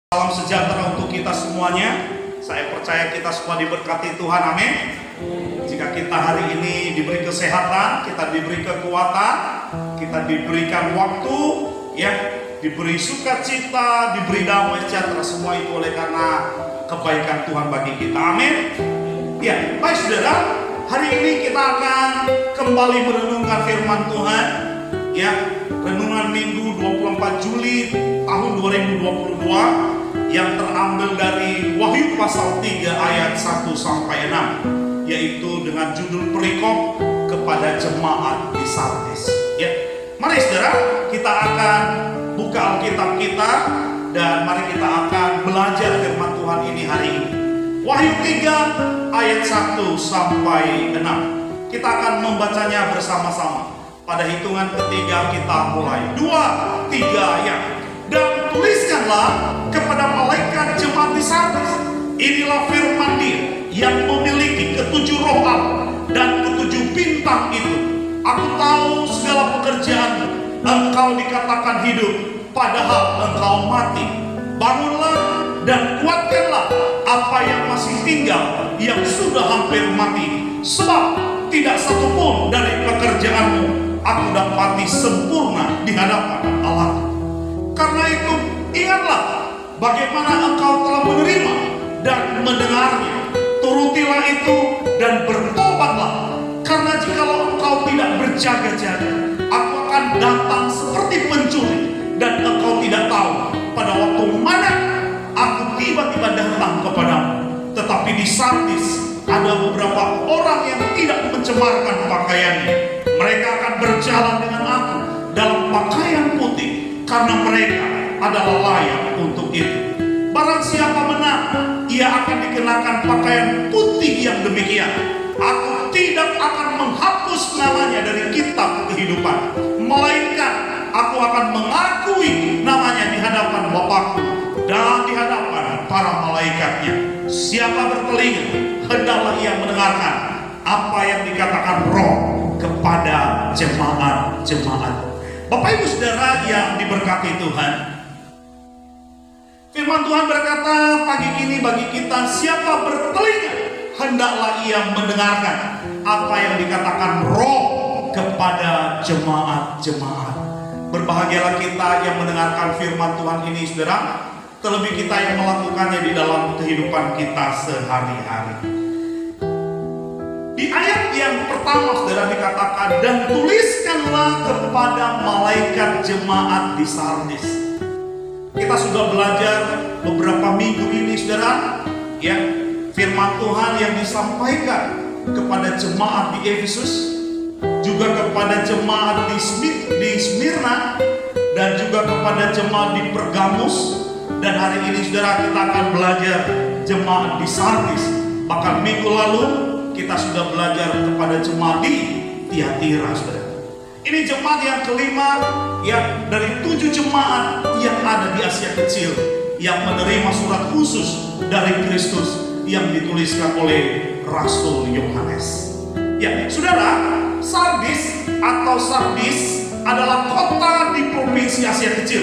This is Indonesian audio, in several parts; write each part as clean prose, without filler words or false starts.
Salam sejahtera untuk kita semuanya. Saya percaya kita semua diberkati Tuhan, amin. Jika kita hari ini diberi kesehatan, kita diberi kekuatan, kita diberikan waktu, ya, diberi sukacita, diberi damai sejahtera, semua itu oleh karena kebaikan Tuhan bagi kita, amin. Ya, baik saudara, hari ini kita akan kembali merenungkan firman Tuhan, ya, renungan Minggu 24 Juli tahun 2022 yang terambil dari Wahyu pasal 3 ayat 1 sampai 6, yaitu dengan judul perikop kepada jemaat di Sardis. Ya, mari saudara, kita akan buka Alkitab kita dan mari kita akan belajar firman Tuhan ini hari ini. Wahyu 3 ayat 1 sampai 6. Kita akan membacanya bersama-sama. Pada hitungan ketiga kita mulai. 2, 3, ya. Dan tuliskanlah kepada malaikat jemaat di Sardis, inilah firman Dia yang memiliki ketujuh roh Allah dan ketujuh bintang itu. Aku tahu segala pekerjaanmu, engkau dikatakan hidup, padahal engkau mati. Bangunlah dan kuatkanlah apa yang masih tinggal, yang sudah hampir mati. Sebab tidak satupun dari pekerjaanmu aku dapati sempurna di hadapan Allah. Karena itu ingatlah bagaimana engkau telah menerima dan mendengarnya. Turutilah itu dan bertobatlah. Karena jikalau engkau tidak berjaga-jaga, aku akan datang seperti pencuri, dan engkau tidak tahu pada waktu mana aku tiba-tiba datang kepadamu. Tetapi di Sardis ada beberapa orang yang tidak mencemarkan pakaiannya. Mereka akan berjalan dengan aku dalam pakaian putih, karena mereka adalah layak untuk itu. Barang siapa menang, ia akan dikenakan pakaian putih yang demikian. Aku tidak akan menghapus namanya dari kitab kehidupan, melainkan aku akan mengakui namanya di hadapan Bapakku dan di hadapan para malaikatnya. Siapa bertelinga, hendaklah ia mendengarkan apa yang dikatakan Roh kepada jemaat-jemaat. Bapak Ibu Saudara yang diberkati Tuhan, firman Tuhan berkata pagi ini bagi kita, siapa bertelinga hendaklah ia mendengarkan apa yang dikatakan Roh kepada jemaat-jemaat. Berbahagialah kita yang mendengarkan firman Tuhan ini saudara, terlebih kita yang melakukannya di dalam kehidupan kita sehari-hari. Di ayat yang pertama saudara dikatakan, dan tuliskanlah kepada malaikat jemaat di Sardis. Kita sudah belajar beberapa minggu ini saudara, ya, firman Tuhan yang disampaikan kepada jemaat di Efesus, juga kepada jemaat di Smyrna, dan juga kepada jemaat di Pergamus. Dan hari ini saudara kita akan belajar jemaat di Sardis. Bahkan minggu lalu kita sudah belajar kepada jemaat di Tiatira, saudara. Ini jemaat yang kelima, ya, dari 7 jemaat yang ada di Asia Kecil yang menerima surat khusus dari Kristus yang dituliskan oleh Rasul Yohanes. Ya, saudara, Sardis atau Sardis adalah kota di provinsi Asia Kecil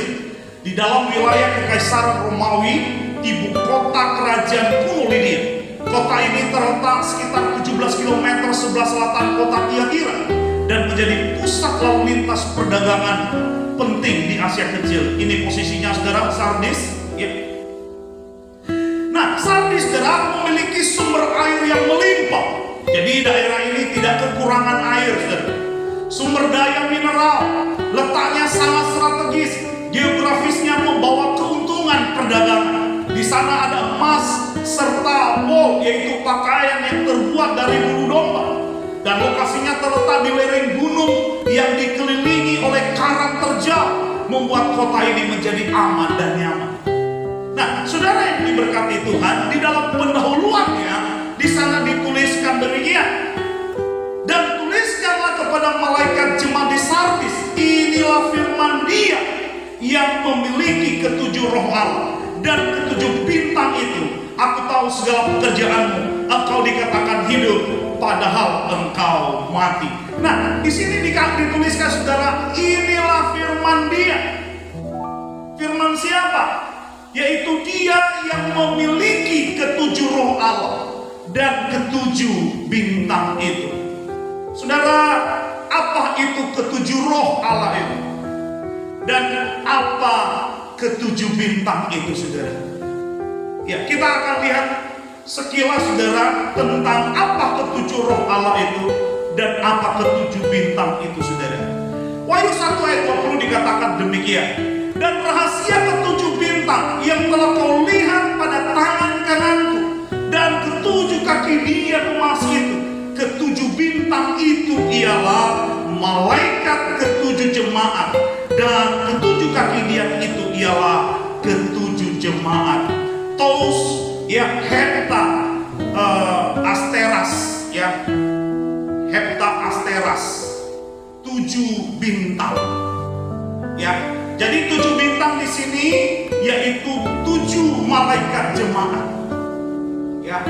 di dalam wilayah Kekaisaran Romawi, ibu kota kerajaan kuno Lydia. Kota ini terletak sekitar 17 km sebelah selatan kota Tiatira dan menjadi pusat lalu lintas perdagangan penting di Asia Kecil. Ini posisinya saudara, Sardis, ya. Nah, Sardis saudara memiliki sumber air yang melimpah. Jadi daerah ini tidak kekurangan air saudara. Sumber daya mineral, letaknya sangat strategis, geografisnya membawa keuntungan perdagangan. Di sana ada emas serta wol, yaitu pakaian yang terbuat dari bulu domba. Dan lokasinya terletak di lereng gunung yang dikelilingi oleh karang terjal, membuat kota ini menjadi aman dan nyaman. Nah, saudara yang diberkati Tuhan, di dalam pendahuluannya di sana dituliskan demikian. Dan tuliskanlah kepada malaikat jemaat di Sardis, inilah firman Dia yang memiliki ketujuh roh Allah dan ketujuh bintang itu. Aku tahu segala pekerjaanmu, engkau dikatakan hidup, padahal engkau mati. Nah, di sini dituliskan saudara, inilah firman Dia. Firman siapa? yaitu Dia yang memiliki ketujuh roh Allah dan ketujuh bintang itu. Saudara, apa itu ketujuh roh Allah itu? Dan apa ketujuh bintang itu, saudara? Ya, kita akan lihat sekilas, saudara, tentang apa ketujuh roh Allah itu dan apa ketujuh bintang itu, saudara. Wahyu 1 ayat 20 dikatakan demikian. Dan rahasia ketujuh bintang yang telah kau lihat pada tangan kananku dan ketujuh kaki Dia emas itu. Ketujuh bintang itu ialah malaikat ketujuh jemaat, dan ketujuh kaki Dia itu ialah ketujuh jemaat. Tos, ya, hepta asteras, ya, hepta asteras, 7 bintang, ya. Jadi 7 bintang di sini yaitu 7 malaikat jemaat. Ya.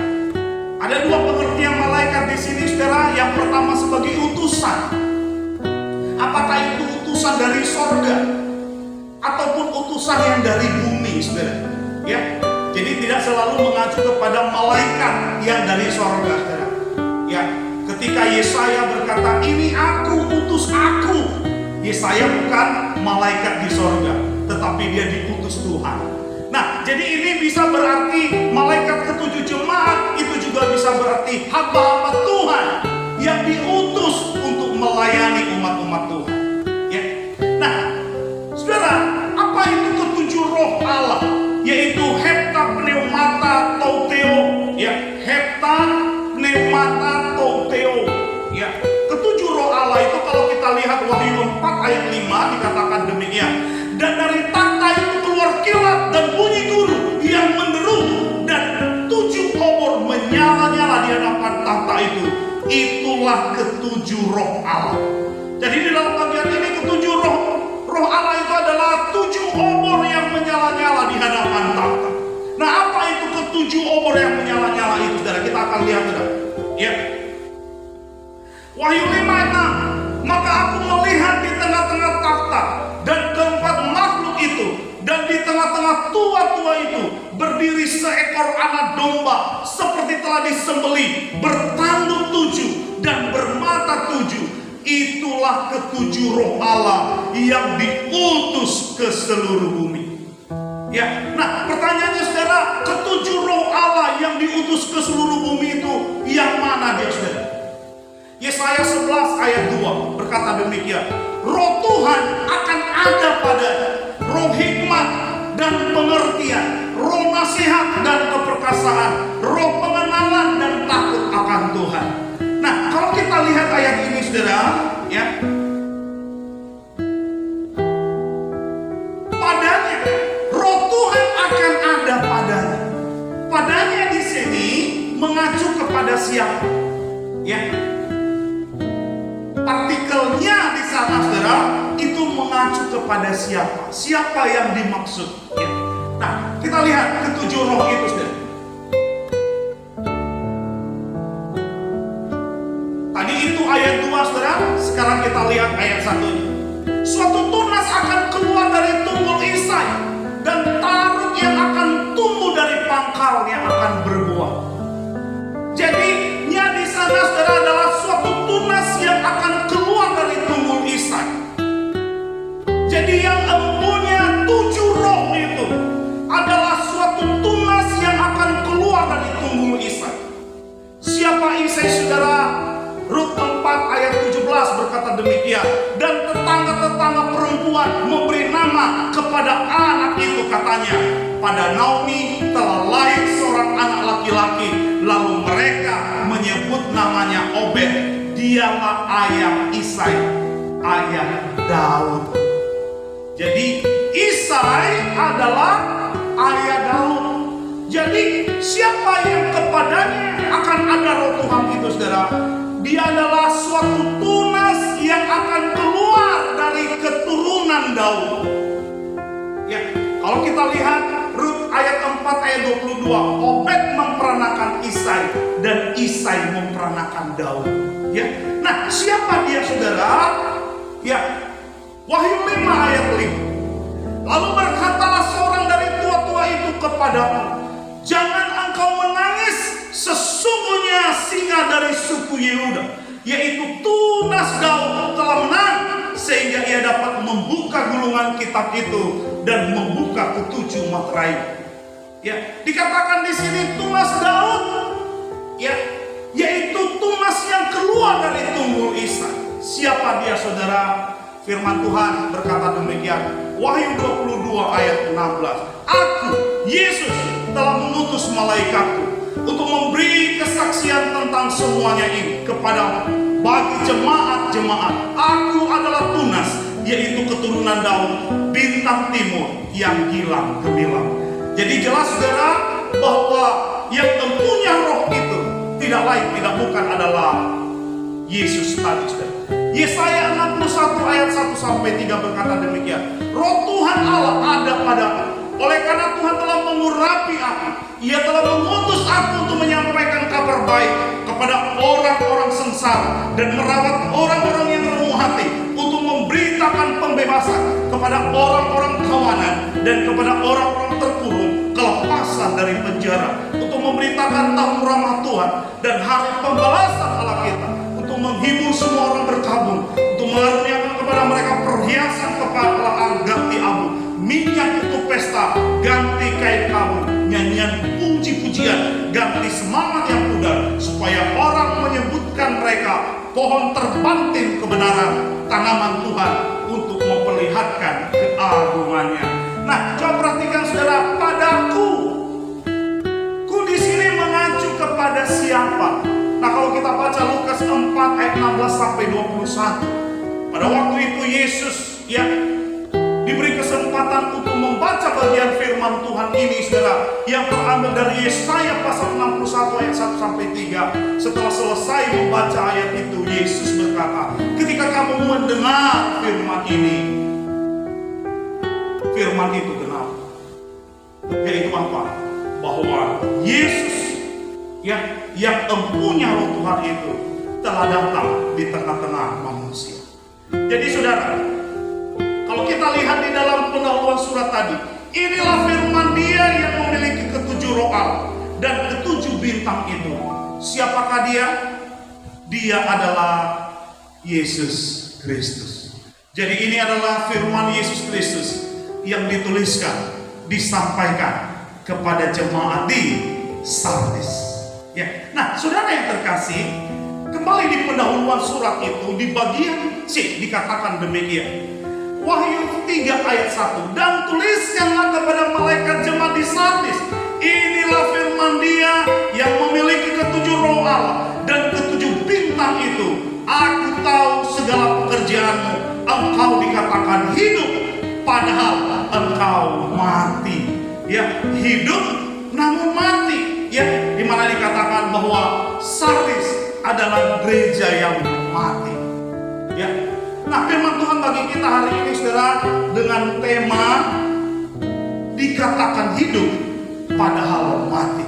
Ada 2 pengertian malaikat di sini, saudara. Yang pertama sebagai utusan. Apakah itu utusan dari sorga ataupun utusan yang dari bumi, saudara? Ya. Jadi tidak selalu mengacu kepada malaikat yang dari sorga, saudara. Ya. Ketika Yesaya berkata, "Ini aku, utus aku." Yesaya bukan malaikat di sorga, tetapi dia diutus Tuhan. Nah, jadi ini bisa berarti malaikat ketujuh jemaat, itu juga bisa berarti hamba-hamba Tuhan yang diutus untuk melayani umat-umat Tuhan. Ya. Nah, saudara, apa itu ketujuh roh Allah? Yaitu hepta pneumata tauteo, ya, hepta pneumata tauteo, ya. Ketujuh roh Allah itu kalau kita lihat Wahyu 4 ayat 5 dikatakan demikian. Dan dari takhta itu keluar kilat dan bunyi guru yang menderu, dan 7 obor menyala-nyala di hadapan takhta itu. Itulah ketujuh roh Allah. Jadi di dalam bagian ini ketujuh roh Allah itu adalah 7 obor yang menyala-nyala di hadapan takhta. Nah, apa itu ketujuh obor yang menyala-nyala itu, saudara? Kita akan lihat, saudara. Ya. Wahyu 5:6, maka aku melihat di tengah-tengah takhta dan keempat makhluk itu, dan di tengah-tengah tua-tua itu berdiri seekor anak domba seperti telah disembelih, bertanduk 7 dan bermata 7. Itulah ketujuh roh Allah yang diutus ke seluruh bumi. Ya, nah pertanyaannya, saudara, ketujuh roh Allah yang diutus ke seluruh bumi itu yang mana dia, saudara? Yesaya 11 ayat 2 berkata demikian. Roh Tuhan akan ada padanya, roh hikmat dan pengertian, roh nasihat dan keperkasaan, roh pengenalan dan takut akan Tuhan. Nah, kalau kita lihat ayat ini, saudara, ya, padanya roh Tuhan akan ada padanya. Padanya di sini mengacu kepada siapa? Ya. Partikelnya di sana, saudara, itu mengacu kepada siapa? Siapa yang dimaksud? Ya. Nah, kita lihat ketujuh roh itu, saudara. Tadi itu ayat 2, saudara. Sekarang kita lihat ayat 1-nya. Suatu tunas akan keluar dari tumbul Isai, dan taruk yang akan tumbuh dari pangkalnya akan berbuah. Jadi, di sana, saudara, adalah suatu tunas yang akan keluar dari tumbul Isai. Jadi yang empunya 7 roh itu adalah suatu tunas yang akan keluar dari tumbul Isai. Siapa Isai, saudara? Rut 4 ayat 17 berkata demikian. Dan tetangga-tetangga perempuan memberi nama kepada anak itu, katanya, pada Naomi telah lahir seorang anak laki-laki. Lalu mereka menyebut namanya Obed. Dialah ayah Isai, ayah Daud. Jadi Isai adalah ayah Daud. Jadi siapa yang kepadanya akan ada roh Tuhan itu, saudara? Dia adalah suatu tunas yang akan keluar dari keturunan Daud. Ya, kalau kita lihat Rut ayat 4 ayat 22, Obed memperanakan Isai dan Isai memperanakan Daud. Ya, nah siapa dia, saudara? Ya, Wahyu 5 ayat 5. Lalu berkatalah seorang dari tua-tua itu kepadamu, jangan engkau menangis. Sesungguhnya singa dari suku Yehuda, yaitu tunas Daud, telah menang, sehingga ia dapat membuka gulungan kitab itu dan membuka ketujuh materai. Ya, dikatakan di sini tunas Daud, ya, yaitu tunas yang keluar dari tubuh Ishak. Siapa dia, saudara? Firman Tuhan berkata demikian, Wahyu 22 ayat 16. Aku, Yesus, telah mengutus malaikatku untuk memberi kesaksian tentang semuanya ini kepadamu bagi jemaat-jemaat. Aku adalah tunas, yaitu keturunan Daud, bintang timur yang gilang gemilang. Jadi jelas, saudara, bahwa yang mempunyai roh itu tidak lain tidak bukan adalah Yesus tadi, saudara. Yesaya 61 ayat 1 sampai 3 berkata demikian, Roh Tuhan Allah ada padaku, oleh karena Tuhan telah mengurapi aku. Ia telah mengutus aku untuk menyampaikan kabar baik kepada orang-orang sengsara dan merawat orang-orang yang lemah hati, untuk memberitakan pembebasan kepada orang-orang tawanan dan kepada orang-orang terkurung kelepasan dari penjara, untuk memberitakan tahun rahmat Tuhan dan hari pembalasan Allah kita, untuk menghibur semua orang berkabung, untuk mengaruniakan kepada mereka perhiasan kepalaan ganti abu, minyak untuk pesta ganti kain kabut, nyanyian puji-pujian ganti semangat yang pudar, supaya orang menyebutkan mereka pohon terbanting kebenaran, tanaman Tuhan untuk memperlihatkan keagungannya. Nah, coba perhatikan, saudara, padaku. Ku di sini mengacu kepada siapa? Nah, kalau kita baca Lukas 4 ayat 16 sampai 21, pada waktu itu Yesus diberi kesempatan untuk membaca bagian firman Tuhan ini, saudara, yang terambil dari Yesaya pasal 61 ayat 1 sampai 3. Setelah selesai membaca ayat itu, Yesus berkata, ketika kamu mendengar firman ini, firman itu benar, yaitu apa? Bahwa Yesus yang empunya roh Tuhan itu telah datang di tengah-tengah manusia. Jadi, saudara, kalau kita lihat di dalam pendahuluan surat tadi, inilah firman Dia yang memiliki ketujuh roh Allah dan ketujuh bintang itu. Siapakah Dia? Dia adalah Yesus Kristus. Jadi ini adalah firman Yesus Kristus yang dituliskan, disampaikan kepada jemaat di Sardis. Ya. Nah, saudara yang terkasih, kembali di pendahuluan surat itu, di bagian C dikatakan demikian. Wahyu 3 ayat 1, dan tuliskanlah kepada malaikat jemaat di Sardis, inilah firman Dia yang memiliki ketujuh roh Allah dan ketujuh bintang itu. Aku tahu segala pekerjaanmu, engkau dikatakan hidup, padahal engkau mati. Ya, hidup namun mati. Ya, dimana dikatakan bahwa Sardis adalah gereja yang mati. Ya. Nah, firman Tuhan bagi kita hari ini, saudara, dengan tema dikatakan hidup padahal mati.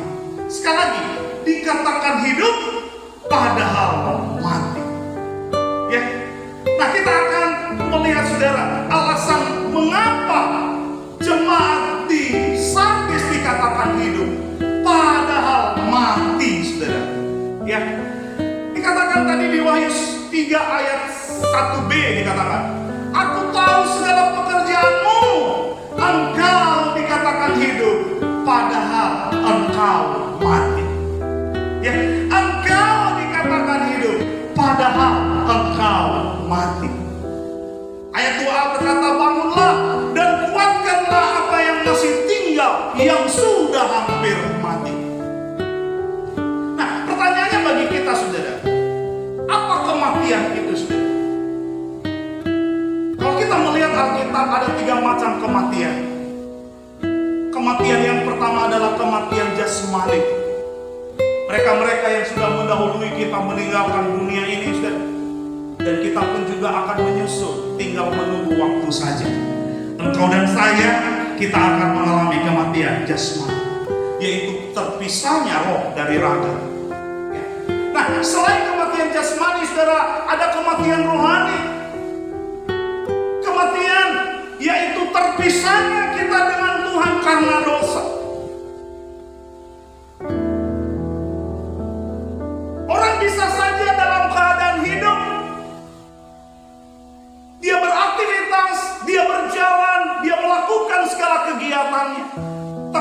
Sekali lagi, dikatakan hidup padahal mati. Ya. Nah, kita akan melihat, saudara, alasan mengapa jemaat di Sardis dikatakan hidup padahal mati, saudara. Ya. Dikatakan tadi di Wahyu 3 ayat 1b dikatakan, aku tahu segala pekerjaanmu, engkau dikatakan hidup, padahal engkau mati. Ya, engkau dikatakan hidup, padahal engkau mati. Ayat 2a berkata, bangunlah dan kuatkanlah apa yang masih tinggal, yang sudah hampir mati. Nah, pertanyaannya bagi kita, saudara, apa kematian itu, saudara? Kalau kita melihat Alkitab, ada 3 macam kematian. Kematian yang pertama adalah kematian jasmani. Mereka-mereka yang sudah mendahului kita meninggalkan dunia ini, saudara. Dan kita pun juga akan menyusul, tinggal menunggu waktu saja. Engkau dan saya, kita akan mengalami kematian jasmani, yaitu terpisahnya roh dari raga. Ya. Nah, selain kematian jasmani, saudara, ada kematian rohani. Kematian yaitu terpisahnya kita dengan Tuhan karena dosa.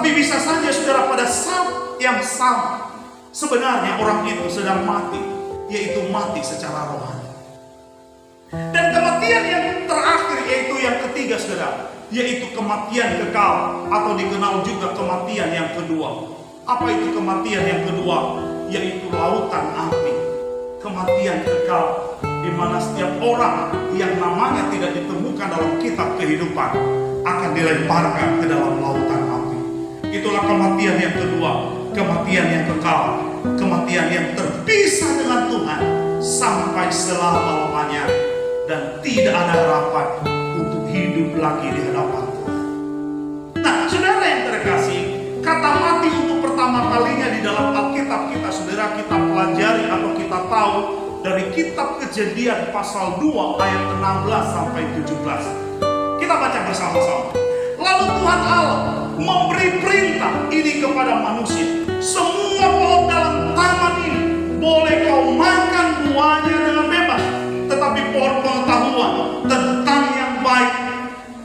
Tapi bisa saja saudara, pada saat yang sama sebenarnya orang itu sedang mati, yaitu mati secara rohani. Dan kematian yang terakhir, yaitu yang ketiga saudara, yaitu kematian kekal, atau dikenal juga kematian yang kedua. Apa itu kematian yang kedua? Yaitu lautan api. Kematian kekal, di mana setiap orang yang namanya tidak ditemukan dalam kitab kehidupan akan dilemparkan ke dalam lautan api. Itulah kematian yang kedua, kematian yang kekal, kematian yang terpisah dengan Tuhan sampai selama-lamanya, dan tidak ada harapan untuk hidup lagi di hadapan Tuhan. Nah, saudara yang terkasih, kata mati untuk pertama kalinya di dalam Alkitab kita, saudara, kita pelajari atau kita tahu dari kitab Kejadian pasal 2 ayat 16 sampai 17. Kita baca bersama-sama. Lalu Tuhan Allah memberi perintah ini kepada manusia. Semua pohon dalam taman ini boleh kau makan buahnya dengan bebas, tetapi pohon pengetahuan tentang yang baik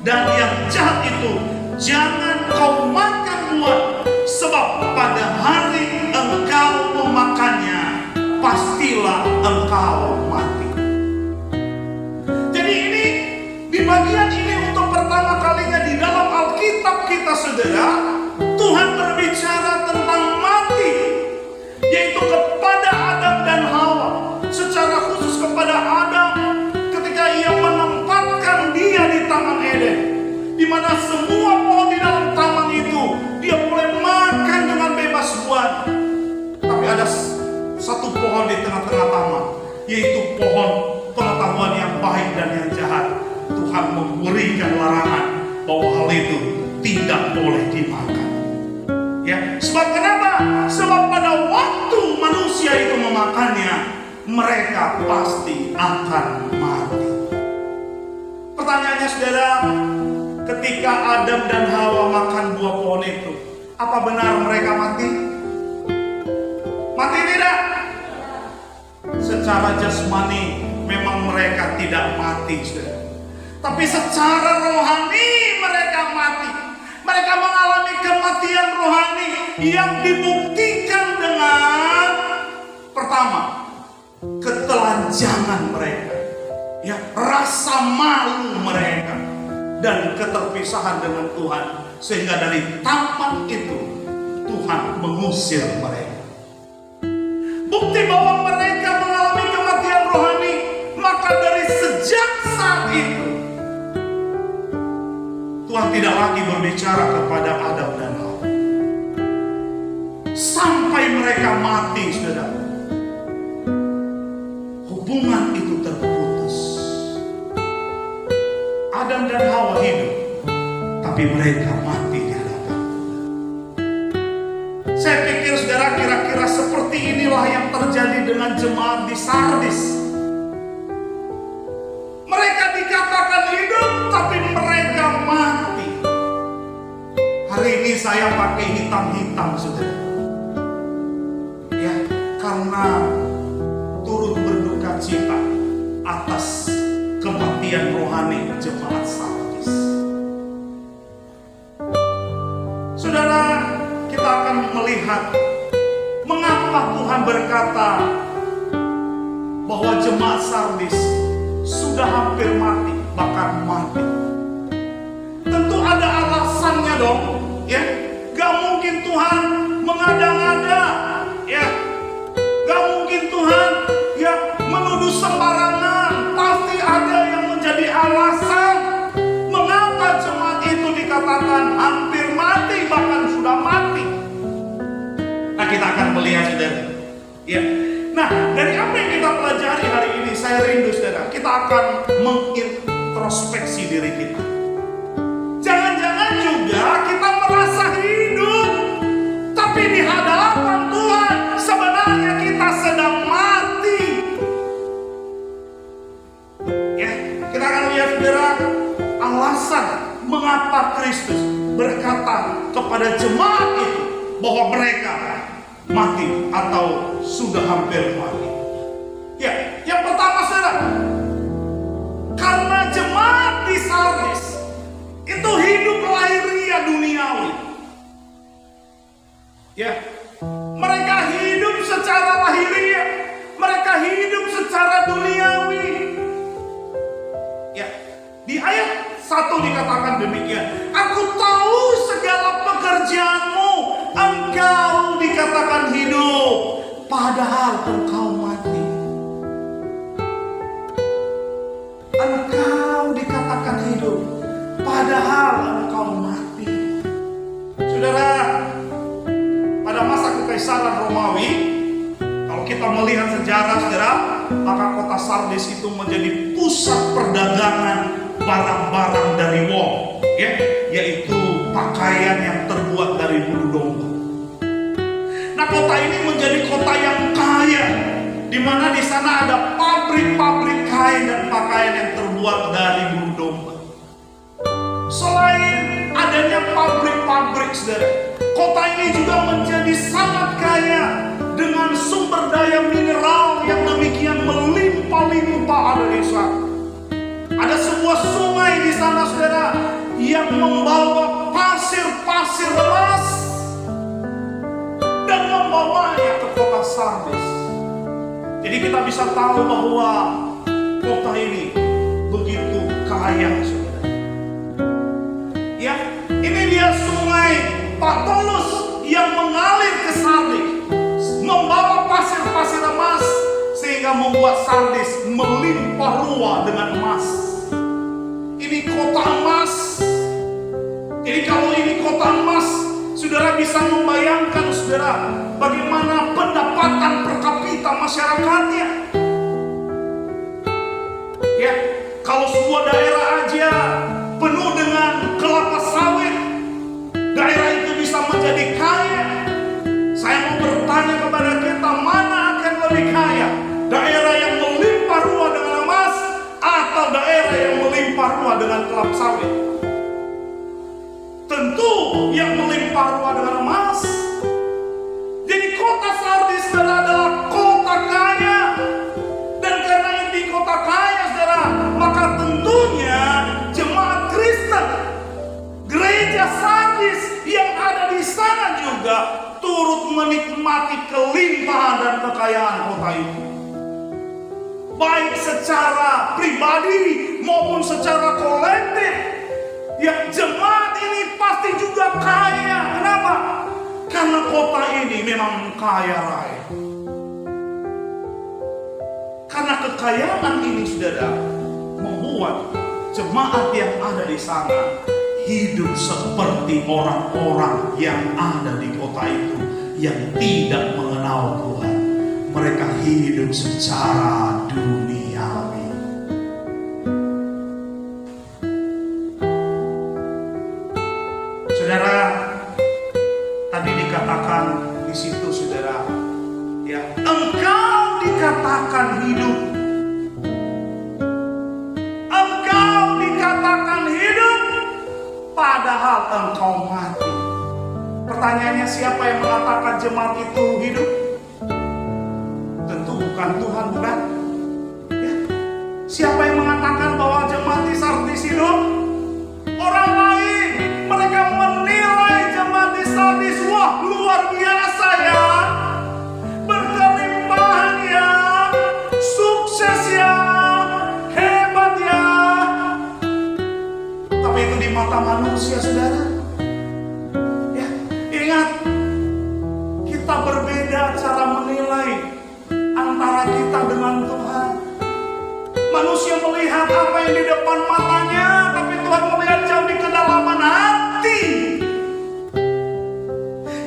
dan yang jahat itu jangan kau makan buah, sebab pada hari engkau memakannya pastilah engkau mati. Jadi ini, di bagian ini untuk pertama kalinya di dalam Alkitab kita saudara, Tuhan berbicara tentang mati, yaitu kepada Adam dan Hawa. Secara khusus kepada Adam ketika ia menempatkan dia di Taman Eden, di mana semua pohon di dalam taman itu dia boleh makan dengan bebas buah. Tapi ada satu pohon di tengah-tengah taman, yaitu pohon pengetahuan yang baik dan yang jahat. Tuhan memberikan larangan bahwa hal itu tidak boleh dimakan. Ya, sebab kenapa? Sebab pada waktu manusia itu memakannya, mereka pasti akan mati. Pertanyaannya saudara, ketika Adam dan Hawa makan buah pohon itu, apa benar mereka mati? Mati tidak? Secara jasmani memang mereka tidak mati, saudara. Tapi secara rohani mereka mati. Mereka mengalami kematian rohani yang dibuktikan dengan pertama, ketelanjangan mereka, ya, rasa malu mereka, dan keterpisahan dengan Tuhan, sehingga dari taman itu Tuhan mengusir mereka. Bukti bahwa mereka mengalami kematian rohani, maka dari sejak saat itu Tuhan tidak lagi berbicara kepada Adam dan Hawa sampai mereka mati, saudara. Hubungan itu terputus. Adam dan Hawa hidup, tapi mereka mati di hadapan Tuhan. Saya pikir saudara, kira-kira seperti inilah yang terjadi dengan jemaat di Sardis. Mereka dikatakan hidup, tapi mereka mati. Hari ini saya pakai hitam-hitam, saudara. Ya, karena turut berduka cita atas kematian rohani jemaat Sardis. Saudara, kita akan melihat mengapa Tuhan berkata bahwa jemaat Sardis sudah hampir mati, bahkan mati. Tentu ada alasannya dong, ya. Gak mungkin Tuhan mengada-ngada, ya. Gak mungkin Tuhan, ya, menuduh sembarangan. Pasti ada yang menjadi alasan mengapa jemaat itu dikatakan hampir mati, bahkan sudah mati. Nah, kita akan melihat, saudara, ya. Nah, dari apa yang kita pelajari hari ini, saya rindu, saudara, kita akan mengintrospeksi diri kita. Jangan-jangan juga kita merasa hidup, tapi di hadapan Tuhan sebenarnya kita sedang mati. Ya, kita akan lihat, saudara, alasan mengapa Kristus berkata kepada jemaat itu bahwa mereka mati atau sudah hampir mati. Ya, yang pertama, saudara, karena jemaat di Sardis itu hidup lahiriah duniawi. secara duniawi. Ya, di ayat 1 dikatakan demikian. Aku tahu segala pekerjaanmu, engkau dikatakan hidup, padahal engkau mati. Engkau dikatakan hidup, padahal engkau mati. Saudara, pada masa kekaisaran Romawi, kalau kita melihat sejarah, saudara, maka kota Sardis itu menjadi pusat perdagangan barang-barang dari wong, ya, yaitu pakaian yang terbuat dari bulu domba. Nah, kota ini menjadi kota yang kaya, di mana di sana ada pabrik-pabrik kain dan pakaian yang terbuat dari bulu domba. Selain adanya pabrik-pabrik, saudara, kota ini juga menjadi sangat kaya dengan sumber daya mineral yang demikian melimpah-limpah ada di sana. Ada sebuah sungai di sana, saudara, yang membawa pasir-pasir emas dan membawanya ke kota Sardis. Jadi kita bisa tahu bahwa kota ini begitu kaya, saudara. Ya, ini dia sungai Patolus yang mengalir ke Sardis, membawa pasir-pasir emas sehingga membuat Sardis melimpah ruah dengan emas. Ini kota emas. Jadi kalau ini kota emas, saudara bisa membayangkan, saudara, bagaimana pendapatan per kapita masyarakatnya. Ya, kalau sebuah daerah aja penuh dengan kelapa sawit, daerah itu bisa menjadi kaya. Saya mau bertanya kepada kita, mana akan lebih kaya? Daerah yang melimpah ruah dengan emas atau daerah yang melimpah ruah dengan kelapa sawit? Tentu yang melimpah ruah dengan emas. Jadi kota Sardis, saudara, adalah kota kaya. Dan karena ini kota kaya, saudara, maka tentunya jemaat Kristen, gereja Sardis yang ada di sana juga turut menikmati kelimpahan dan kekayaan kota itu. Baik secara pribadi maupun secara kolektif. Ya, jemaat ini pasti juga kaya. Kenapa? Karena kota ini memang kaya raya. Karena kekayaan ini, saudara, membuat jemaat yang ada di sana hidup seperti orang-orang yang ada di kota itu yang tidak mengenal Tuhan. Mereka hidup secara duniawi. Saudara, tadi dikatakan di situ, saudara, ya, engkau dikatakan hidup. Engkau dikatakan hidup, padahal engkau mati. Pertanyaannya, siapa yang mengatakan jemaat itu hidup? Tentu bukan Tuhan, bukan? Ya. Siapa yang mengatakan bahwa jemaat di Sardis hidup? Orang lain. Mereka menilai jemaat di Sardis, wah, luar biasa ya, berkelimpahan ya, sukses ya, hebat ya. Tapi itu di mata manusia, saudara. Ya, ingat, kita berbeda cara menilai antara kita dengan Tuhan. Manusia melihat apa yang di depan matanya, tapi Tuhan melihat jauh di kedalaman hati.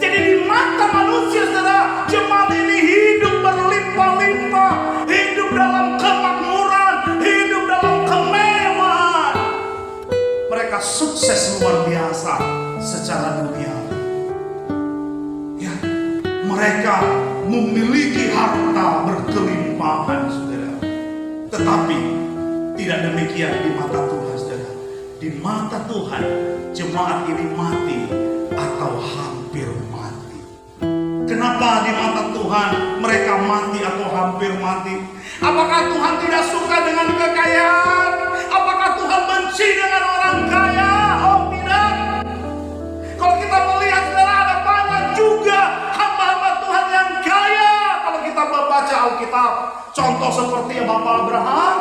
Jadi di mata manusia, saudara, jemaat ini hidup berlimpah-limpah, hidup dalam kemakmuran, hidup dalam kemewahan. Mereka sukses luar biasa secara dunia. Ya, mereka memiliki harta berkelimpahan, saudara. Tetapi tidak demikian di mata Tuhan, saudara. Di mata Tuhan, jemaat ini mati atau hampir mati. Kenapa di mata Tuhan mereka mati atau hampir mati? Apakah Tuhan tidak suka dengan kekayaan? Apakah Tuhan benci dengan orang kaya? Oh, tidak. Kalau kita melihat, saudara, ada banyak juga hamba-hamba Tuhan yang kaya. Kalau kita membaca Alkitab, contoh engkau seperti Bapak Abraham?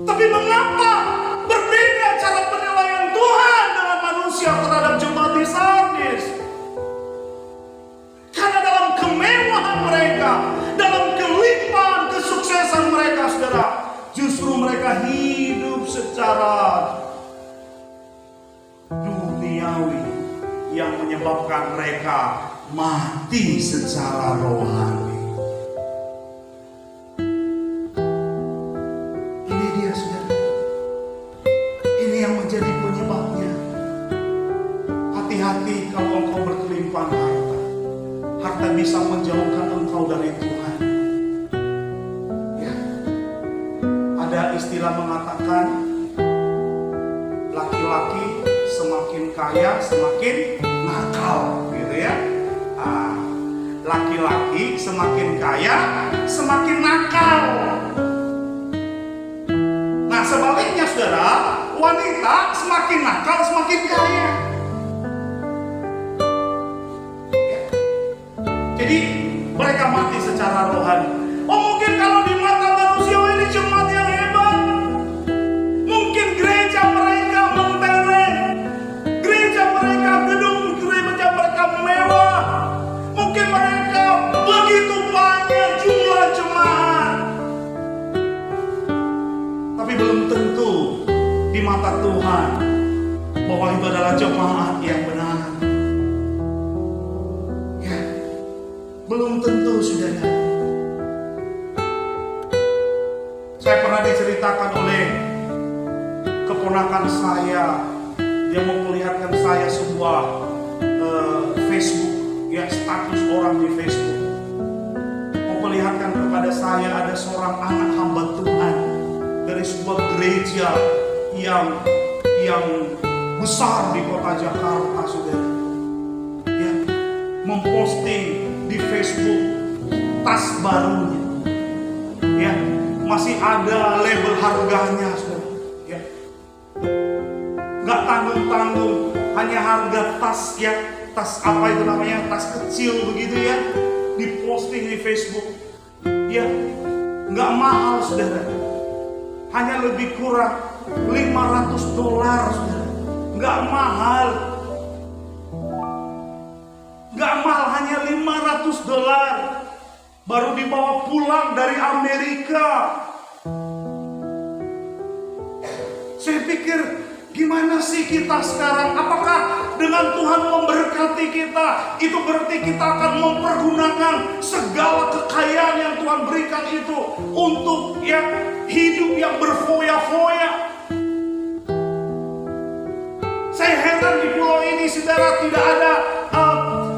Tapi mengapa berbeda cara penilaian Tuhan dengan manusia terhadap jemaat di Sardis? Karena dalam kemewahan mereka, dalam kelimpahan kesuksesan mereka, saudara, justru mereka hidup secara duniawi yang menyebabkan mereka mati secara rohani. Ini dia, saudara. Ini yang menjadi penyebabnya. Hati-hati kalau engkau berkelimpahan harta. Harta bisa menjauhkan engkau dari Tuhan. Ya. Ada istilah mengatakan laki-laki semakin kaya semakin nakal, gitu ya. Laki-laki semakin kaya semakin nakal. Nah, sebaliknya, saudara, wanita semakin nakal semakin kaya. Ya. Jadi mereka mati secara rohani. Oh, mungkin kalau di mata manusia ini jemaat yang hebat, mungkin gereja mereka mentereng, gereja mereka gedung gereja mereka mewah, mungkin mereka begitu banyak jumlah jemaat. Tapi belum tentu di mata Tuhan bahwa itu adalah jemaat yang benar. Ya, belum tentu, saudara. Saya pernah diceritakan oleh keponakan saya. Dia memperlihatkan saya sebuah Facebook, ya, status orang di Facebook. Memperlihatkan kepada saya ada seorang anak hamba Tuhan dari sebuah gereja yang besar di kota Jakarta, saudara. Ya, memposting di Facebook tas barunya. Ya, masih ada label harganya, saudara. Ya. Nggak tanggung-tanggung, hanya harga tas, ya, tas apa itu namanya, tas kecil begitu ya, diposting di Facebook. Ya, nggak mahal, saudara. Hanya lebih kurang $500, saudara. Nggak mahal. Nggak mahal, hanya $500. Baru dibawa pulang dari Amerika. Saya pikir, gimana sih kita sekarang? Apakah dengan Tuhan memberkati kita, itu berarti kita akan mempergunakan segala kekayaan yang Tuhan berikan itu untuk, ya, hidup yang berfoya-foya? Saya heran di pulau ini, saudara, tidak ada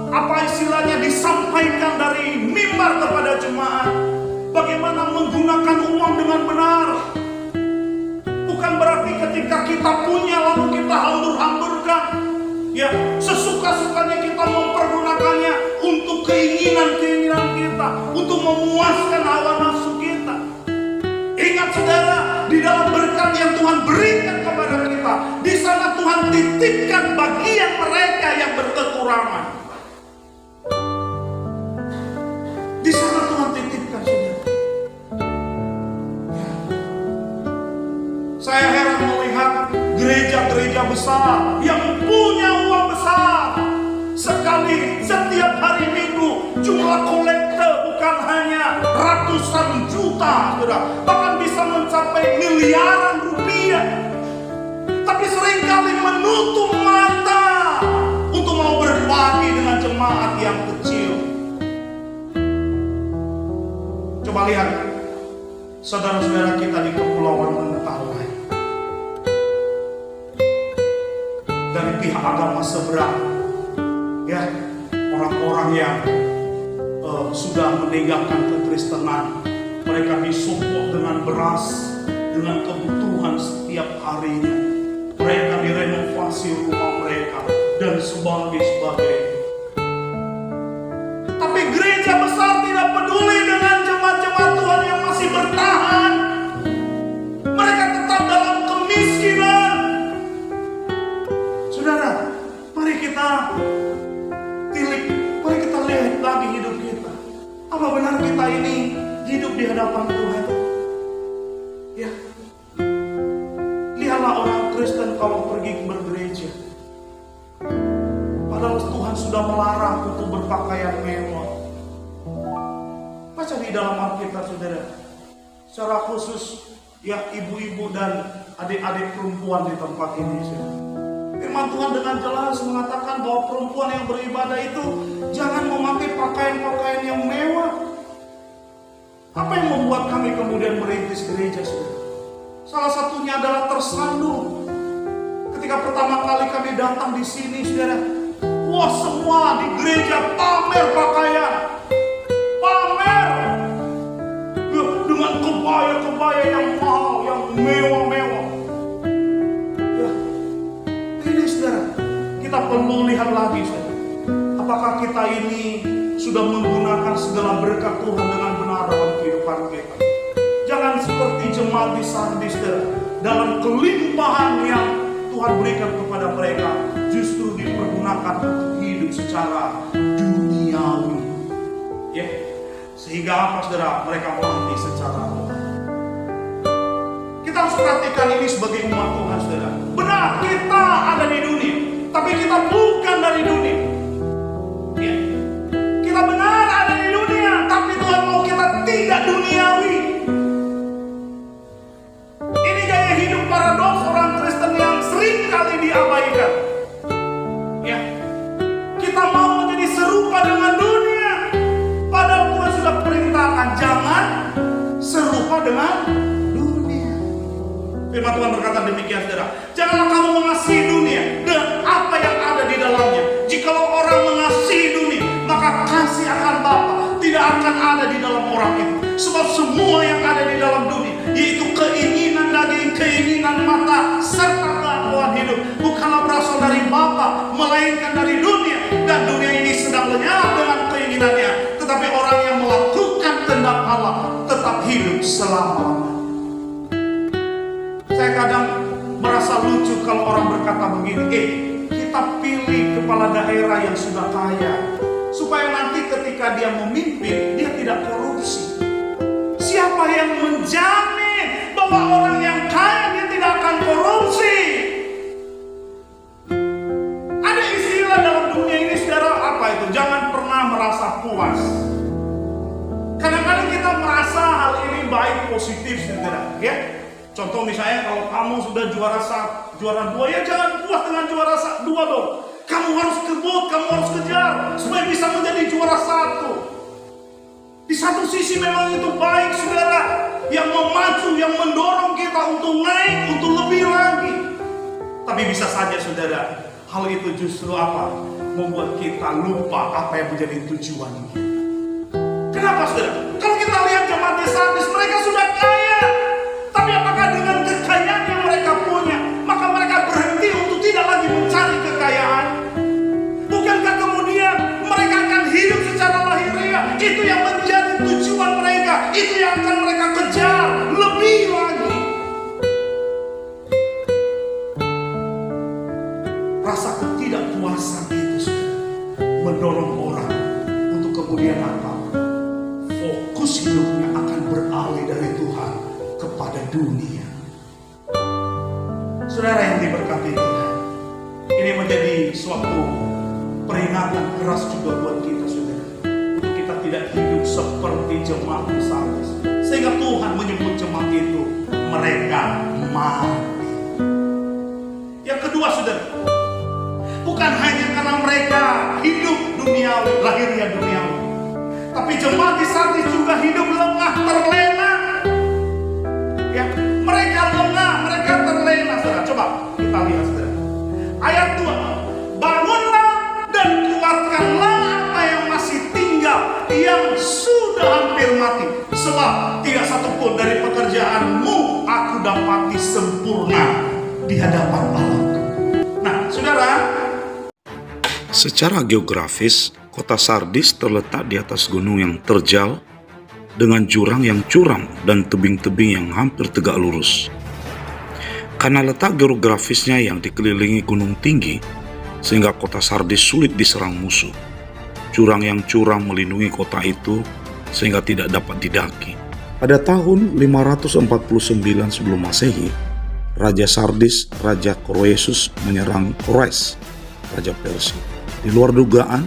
apa istilahnya disampaikan dari mimbar kepada jemaat bagaimana menggunakan uang dengan benar. Bukan berarti ketika kita punya lalu kita hambur-hamburkan, ya, sesuka-sukanya kita mempergunakannya untuk keinginan-keinginan kita, untuk memuaskan hawa nafsu kita. Ingat, saudara, di dalam berkat yang Tuhan berikan kepada kita, di sana Tuhan titipkan bagian mereka yang berkekurangan. Di sana Tuhan titipkan, saudara. Ya. Saya heran melihat gereja-gereja besar yang punya uang besar. Sekali setiap hari Minggu jumlah kolekte bukan hanya ratusan juta, saudara, bahkan bisa mencapai miliaran rupiah. Tapi seringkali menutup mata untuk mau berbagi dengan jemaat yang kecil. Coba lihat saudara-saudara kita di Kepulauan Mentawai, dari pihak agama seberang, ya, orang-orang yang sudah meninggalkan kekristenan, mereka disupport dengan beras, dengan kebutuhan setiap harinya. Mereka direnovasi rumah mereka dan sebagainya. Tapi gereja besar tidak peduli dengan jemaat-jemaat Tuhan yang masih bertahan. Mereka tetap dalam kemiskinan. Saudara, mari kita tilik, mari kita lihat lagi hidup kita. Apa benar kita di hadapan Tuhan. Ya, lihatlah orang Kristen kalau pergi bergereja, padahal Tuhan sudah melarang untuk berpakaian mewah. Baca di dalam Alkitab, saudara. Secara khusus, ya ibu-ibu dan adik-adik perempuan di tempat ini, saudara. Firman Tuhan dengan jelas mengatakan bahwa perempuan yang beribadah itu jangan memakai pakaian-pakaian yang mewah. Apa yang membuat kami kemudian merintis gereja, saudara? Salah satunya adalah tersandung. Ketika pertama kali kami datang di sini, saudara, wah, semua di gereja pamer pakaian, pamer dengan kebaya-kebaya yang mahal, yang mewah-mewah. Ya, ini saudara, kita perlu lihat lagi, saudara. Apakah kita ini sudah menggunakan segala berkat Tuhan dengan benar dalam kehidupan kita? Jangan seperti jemaat di Sardis, saudara, dalam kelimpahan yang Tuhan berikan kepada mereka, justru dipergunakan untuk hidup secara duniawi. Ya, sehingga apa, saudara? Mereka mati secara rohani. Kita harus perhatikan ini sebagai umat Tuhan, saudara. Benar, kita ada di dunia, tapi kita bukan dari dunia. Ya, kita benar ada di dunia, tapi Tuhan mau kita tidak duniawi. Ini gaya hidup paradoks orang Kristen yang sering kali diabaikan. Ya, kita mau menjadi serupa dengan dunia, padahal Tuhan sudah perintahkan jangan serupa dengan dunia. Firman Tuhan berkata demikian, saudara. Janganlah kamu mengasihi dunia dan apa yang ada di dalamnya. Jikalau orang mengasihi dunia, maka kasih akan Bapa tidak akan ada di dalam orang itu. Sebab semua yang ada di dalam dunia, yaitu keinginan daging, keinginan mata, serta kelakuan hidup, bukanlah berasal dari Bapa, melainkan dari dunia. Dan dunia ini sedang lenyap dengan keinginannya. Tetapi orang yang melakukan kehendak Allah tetap hidup selama-lamanya. Saya kadang merasa lucu kalau orang berkata begini, kita pilih kepala daerah yang sudah kaya, supaya nanti ketika dia memimpin, dia tidak korupsi. Siapa yang menjamin bahwa orang yang kaya dia tidak akan korupsi? Ada istilah dalam dunia ini, saudara, apa itu? Jangan pernah merasa puas. Kadang-kadang kita merasa hal ini baik, positif, saudara. Ya, contoh misalnya kalau kamu sudah juara 2, ya jangan puas dengan juara 2 dong. Kamu harus kebut, kamu harus kejar supaya bisa menjadi juara 1. Di satu sisi memang itu baik, saudara, yang memacu, yang mendorong kita untuk naik, untuk lebih lagi. Tapi bisa saja, saudara, hal itu justru apa? Membuat kita lupa apa yang menjadi tujuan kita. Kenapa, saudara? Kalau kita lihat jemaat di Sardis, mereka sudah kaya. Tapi apakah dengan kekayaan yang mereka punya, maka mereka berhenti untuk tidak lagi mencari kekayaan? Bukankah kemudian mereka akan hidup secara lahiriah? Itu yang menjadi tujuan mereka, itu yang akan mereka kejar lebih lagi. Rasa ketidakpuasan itu, saudara, mendorong orang untuk kemudian apa? Fokus hidupnya akan beralih dari Tuhan kepada dunia. Saudara yang diberkati Tuhan, ini menjadi suatu peringatan keras juga buat kita, saudara, untuk kita tidak hidup seperti jemaat di Sardis. Sehingga Tuhan menyebut jemaat itu mereka mati. Yang kedua, saudara, bukan hanya karena mereka hidup duniawi, lahirnya duniawi, tapi jemaat di Sardis juga hidup lengah, terlena. Ya, mereka lengah, mereka terlena, saudara. Coba kita lihat, saudara. Ayat 2. Bangunlah dan kuatkanlah apa yang masih tinggal, yang sudah hampir mati. Sebab tidak satupun dari pekerjaanmu aku dapati sempurna di hadapan Allahku. Nah, saudara, secara geografis, kota Sardis terletak di atas gunung yang terjal dengan jurang yang curam dan tebing-tebing yang hampir tegak lurus. Karena letak geografisnya yang dikelilingi gunung tinggi, sehingga kota Sardis sulit diserang musuh. Jurang yang curam melindungi kota itu sehingga tidak dapat didaki. Pada tahun 549 sebelum Masehi, Raja Sardis, Raja Croesus menyerang Kores, Raja Persia. Di luar dugaan,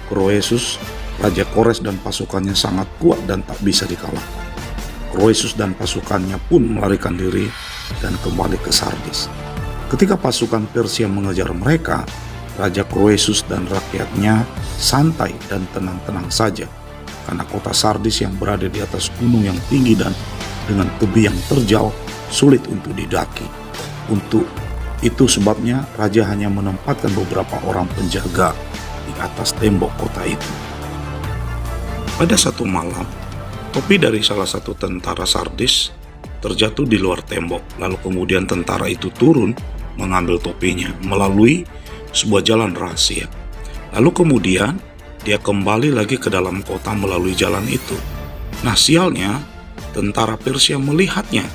Croesus, Raja Kores dan pasukannya sangat kuat dan tak bisa dikalahkan. Croesus dan pasukannya pun melarikan diri dan kembali ke Sardis. Ketika pasukan Persia mengejar mereka, Raja Croesus dan rakyatnya santai dan tenang-tenang saja, karena kota Sardis yang berada di atas gunung yang tinggi dan dengan tebing yang terjal sulit untuk didaki. Untuk itu sebabnya raja hanya menempatkan beberapa orang penjaga di atas tembok kota itu. Pada satu malam, topi dari salah satu tentara Sardis terjatuh di luar tembok, lalu kemudian tentara itu turun mengambil topinya melalui sebuah jalan rahasia. Lalu kemudian dia kembali lagi ke dalam kota melalui jalan itu. Nah, sialnya tentara Persia melihatnya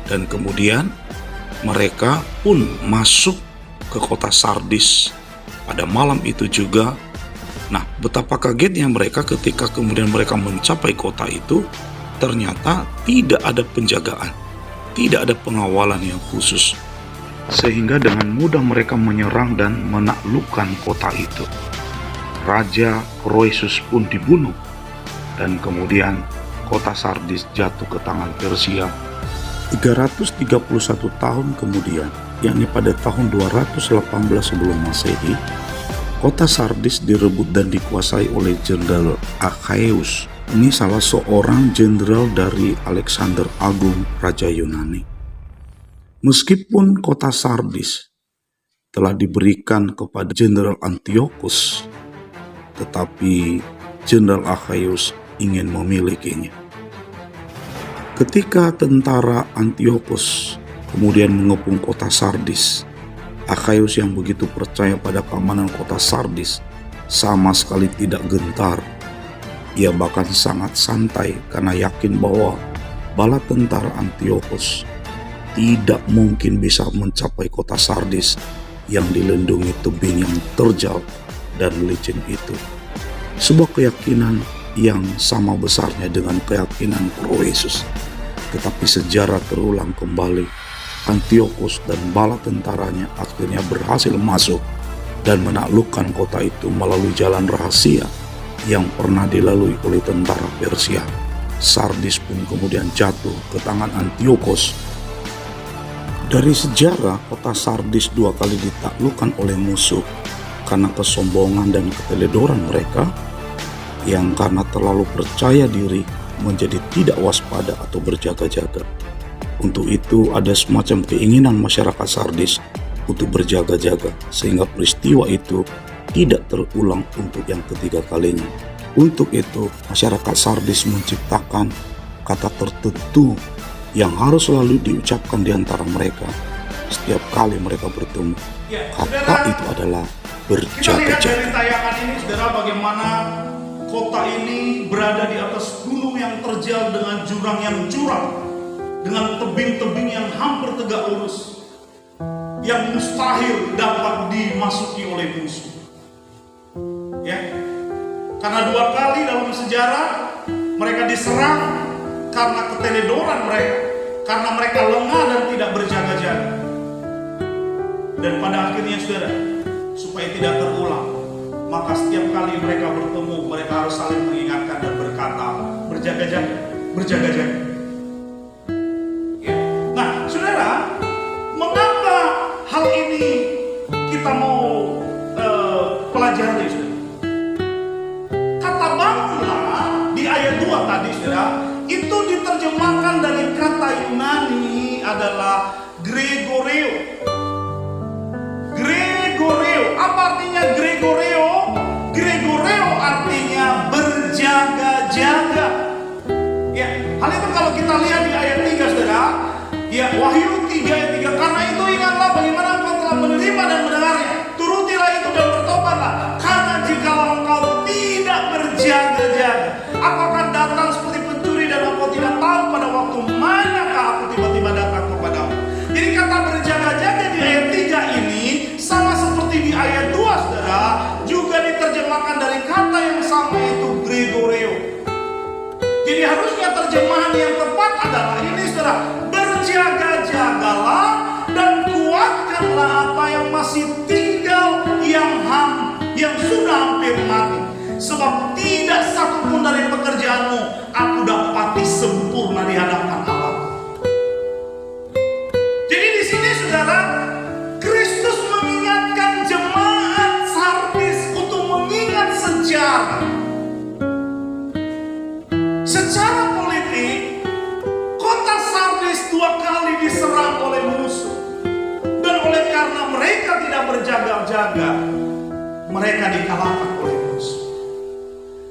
dan kemudian mereka pun masuk ke kota Sardis pada malam itu juga. Nah, betapa kagetnya mereka ketika kemudian mereka mencapai kota itu, ternyata tidak ada penjagaan, tidak ada pengawalan yang khusus, sehingga dengan mudah mereka menyerang dan menaklukkan kota itu. Raja Croesus pun dibunuh, dan kemudian kota Sardis jatuh ke tangan Persia 331 tahun kemudian, yakni pada tahun 218 sebelum Masehi. Kota Sardis direbut dan dikuasai oleh Jenderal Achaeus. Ini salah seorang jenderal dari Alexander Agung, Raja Yunani. Meskipun kota Sardis telah diberikan kepada Jenderal Antiochus, tetapi Jenderal Achaeus ingin memilikinya. Ketika tentara Antiochus kemudian mengepung kota Sardis, Achaeus yang begitu percaya pada keamanan kota Sardis sama sekali tidak gentar. Ia bahkan sangat santai karena yakin bahwa bala tentara Antiochus tidak mungkin bisa mencapai kota Sardis yang dilindungi tebing yang terjal dan licin itu. Sebuah keyakinan yang sama besarnya dengan keyakinan Croesus. Tetapi sejarah terulang kembali. Antiochus dan bala tentaranya akhirnya berhasil masuk dan menaklukkan kota itu melalui jalan rahasia yang pernah dilalui oleh tentara Persia. Sardis pun kemudian jatuh ke tangan Antiochus. Dari sejarah, kota Sardis dua kali ditaklukkan oleh musuh karena kesombongan dan keteledoran mereka, yang karena terlalu percaya diri menjadi tidak waspada atau berjaga-jaga. Untuk itu ada semacam keinginan masyarakat Sardis untuk berjaga-jaga sehingga peristiwa itu tidak terulang untuk yang ketiga kalinya. Untuk itu masyarakat Sardis menciptakan kata tertentu yang harus selalu diucapkan di antara mereka setiap kali mereka bertemu. Kata itu adalah Kita lihat berjaga-jaga. dari tayangan ini, saudara, bagaimana kota ini berada di atas gunung yang terjal dengan jurang yang curam, dengan tebing-tebing yang hampir tegak lurus, yang mustahil dapat dimasuki oleh musuh. Ya, karena dua kali dalam sejarah mereka diserang karena keteledoran mereka, karena mereka lengah dan tidak berjaga-jaga. Dan pada akhirnya, saudara, supaya tidak terulang, maka setiap kali mereka bertemu, mereka harus saling mengingatkan dan berkata, berjaga-jaga, berjaga-jaga. Ya. Nah, saudara, mengapa hal ini kita mau pelajari, saudara? Kata bangunlah di ayat 2 tadi, saudara, itu diterjemahkan dari kata Yunani adalah Gregoreo. Gregoreo, apa artinya Gregoreo? Gregoreo artinya berjaga-jaga. Ya, hal itu kalau kita lihat di ayat 3, saudara, ya, Wahyu 3 ayat 3, karena itu ingatlah bagaimana engkau telah menerima dan mendengarnya, turutilah itu dan bertobatlah, karena jikalau engkau tidak berjaga-jaga, aku akan datang seperti pencuri dan engkau tidak tahu pada waktu manakah aku tiba-tiba datang kepadamu. Jadi kata berjaga-jaga adalah ini, saudara, berjaga-jagalah dan kuatkanlah apa yang masih tinggal, yang sudah hampir mati. Sebab tidak satupun dari pekerjaanmu aku dapati sempurna di hadapan Allah. Jadi di sini, saudara, Kristus mengingatkan jemaat Sardis untuk mengingat sejarah. Secara politik, kota Sardis 2 kali diserang oleh musuh. Dan oleh karena mereka tidak berjaga-jaga, mereka dikalahkan oleh musuh.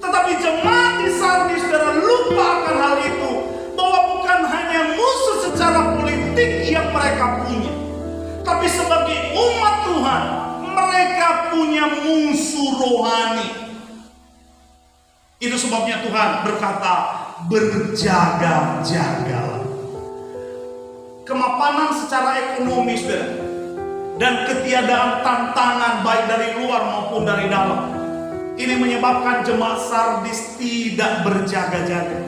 Tetapi jemaat di Sardis, saudara, lupa akan hal itu, bahwa bukan hanya musuh secara politik yang mereka punya, tapi sebagai umat Tuhan, mereka punya musuh rohani. Itu sebabnya Tuhan berkata, berjaga-jagalah. Kemapanan secara ekonomi, saudara, dan ketiadaan tantangan baik dari luar maupun dari dalam, ini menyebabkan jemaat Sardis tidak berjaga-jaga.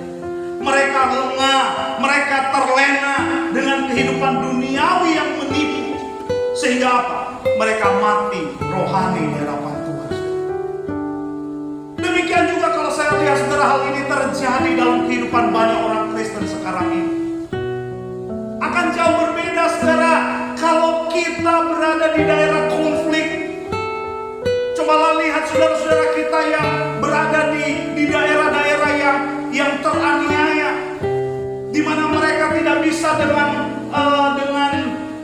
Mereka lengah, mereka terlena dengan kehidupan duniawi yang menipu. Sehingga apa? Mereka mati rohani di hadapan Tuhan. Demikian juga kalau saya lihat, saudara, hal ini terjadi dalam kehidupan banyak orang Kristen sekarang ini. Akan jauh berbeda, saudara, kalau kita berada di daerah konflik. Cobalah lihat saudara-saudara kita yang berada di daerah-daerah yang teraniaya, di mana mereka tidak bisa dengan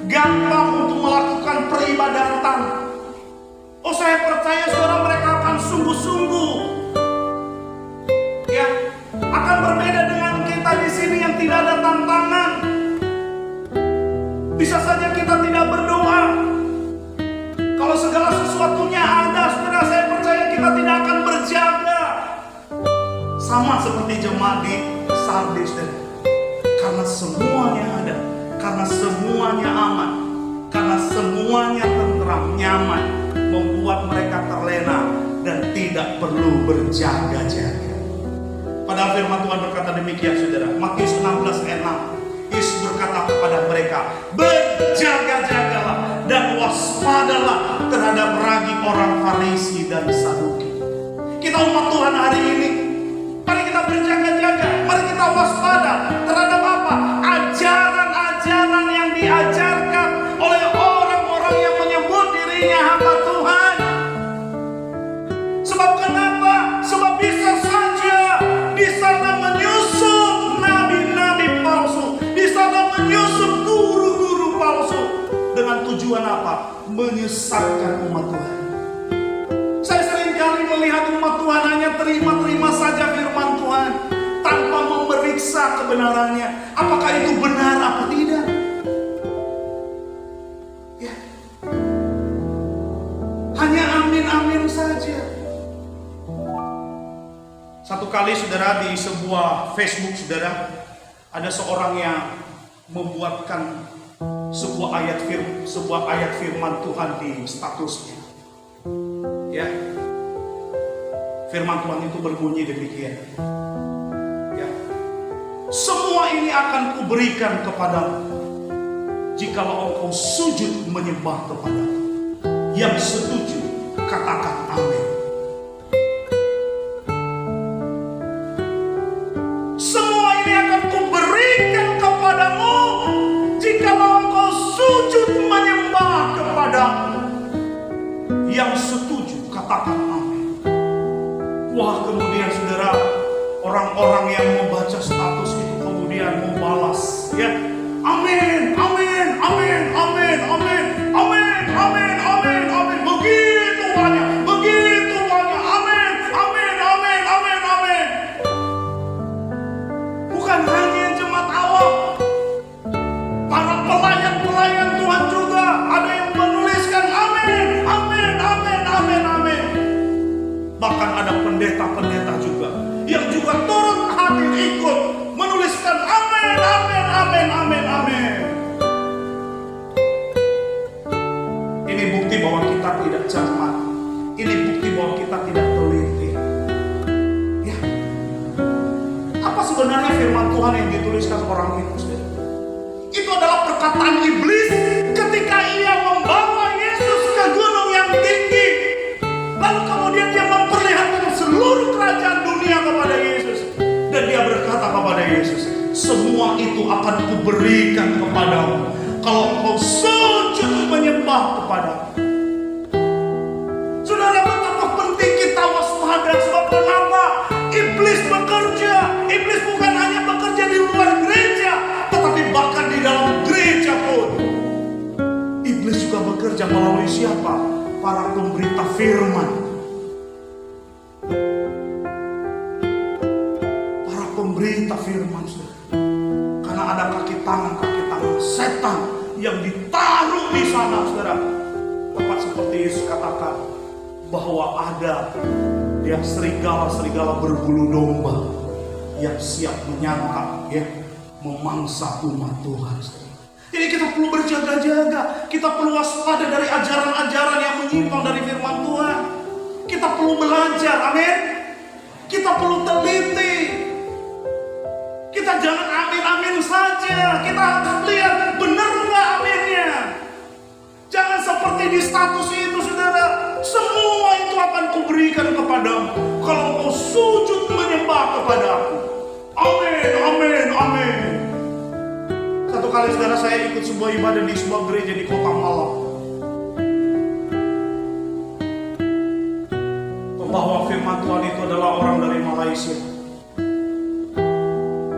gampang untuk melakukan peribadatan. Oh, saya percaya, saudara, mereka akan sungguh-sungguh, ya, akan berbeda dengan kita di sini yang tidak ada tantangan. Bisa saja kita tidak berdoa. Kalau segala sesuatunya ada, saudara, saya percaya kita tidak akan berjaga. Sama seperti jemaat di Sardis, saudara. Karena semuanya ada, karena semuanya aman, karena semuanya tentram, nyaman, membuat mereka terlena dan tidak perlu berjaga-jaga. Padahal firman Tuhan berkata demikian, saudara. Matius 16 ayat 6. Yesus berkata kepada mereka, berjaga-jagalah dan waspadalah terhadap ragi orang Farisi dan Saduki. Kita umat Tuhan hari ini, mari kita berjaga-jaga, mari kita waspada terhadap apa? Ajaran-ajaran yang diajarkan oleh orang-orang yang menyebut dirinya hamba Tuhan. Sebab kenapa? Sebab bisa saja di sana menyusup nabi-nabi palsu, di sana menyusup guru-guru palsu, dengan tujuan apa? Menyesatkan umat Tuhan. Saya seringkali melihat umat Tuhan hanya terima-terima saja firman Tuhan tanpa memeriksa kebenarannya, apakah itu benar apa tidak. Ya, hanya amin-amin saja. Satu kali, saudara, di sebuah Facebook, saudara, ada seorang yang membuatkan sebuah ayat firman Tuhan di statusnya. Ya, firman Tuhan itu berbunyi demikian. Ya, semua ini akan kuberikan kepadamu jikalau engkau sujud menyembah kepadaku. Yang setuju katakan amin. Semua ini akan kuberikan kepadamu jikalau engkau sujud menyembah kepadaku. Yang setuju katakan amin. Wah, kemudian, saudara, orang-orang yang membaca status itu kemudian membalas, ya, amin, amin, amin, amin, amin, amin, amin, amin, amin, begitu banyak, amin, amin, amin, amin, amin. Bukan hanya jemaat awam, para pelayan-pelayan Tuhan juga ada yang menuliskan amin, amin, amin, amin, amin. Bahkan ada pendeta-pendeta juga yang juga turut hadir ikut menuliskan amin, amin, amin, amin, amin. Ini bukti bahwa kita tidak cermat. Ini bukti bahwa kita tidak teliti. Ya, apa sebenarnya firman Tuhan yang dituliskan orang itu, saudara. Itu adalah perkataan iblis ketika ia membawa Yesus ke gunung yang tinggi. Lalu kemudian dia memperlihatkan seluruh kerajaan dunia kepada Yesus. Dan dia berkata kepada Yesus, semua itu akan kuberikan kepadamu kalau engkau sujud menyembah kepadamu. Saudara, betapa penting kita waspada. Sebab kenapa? Iblis bekerja. Iblis bukan hanya bekerja di luar gereja, tetapi bahkan di dalam gereja pun. Iblis juga bekerja melalui siapa? Para pemberita firman. Para pemberita firman, saudara. Karena ada kaki tangan setan yang ditaruh di sana, saudara. Tepat seperti Yesus katakan bahwa ada serigala-serigala berbulu domba yang siap menyantap, memangsa umat Tuhan, saudara. Jadi kita perlu berjaga-jaga, kita perlu waspada dari ajaran-ajaran yang menyimpang dari firman Tuhan. Kita perlu belajar, amin. Kita perlu teliti. Kita jangan amin-amin saja. Kita harus lihat benar nggak aminnya. Jangan seperti di status itu, saudara. Semua itu akan kuberikan kepadamu kalau kau sujud menyembah kepadaku. Amin, amin, amin. Satu kali, saudara, saya ikut sebuah ibadah di sebuah gereja di kota Malang. Pembawa firman Tuhan itu adalah orang dari Malaysia.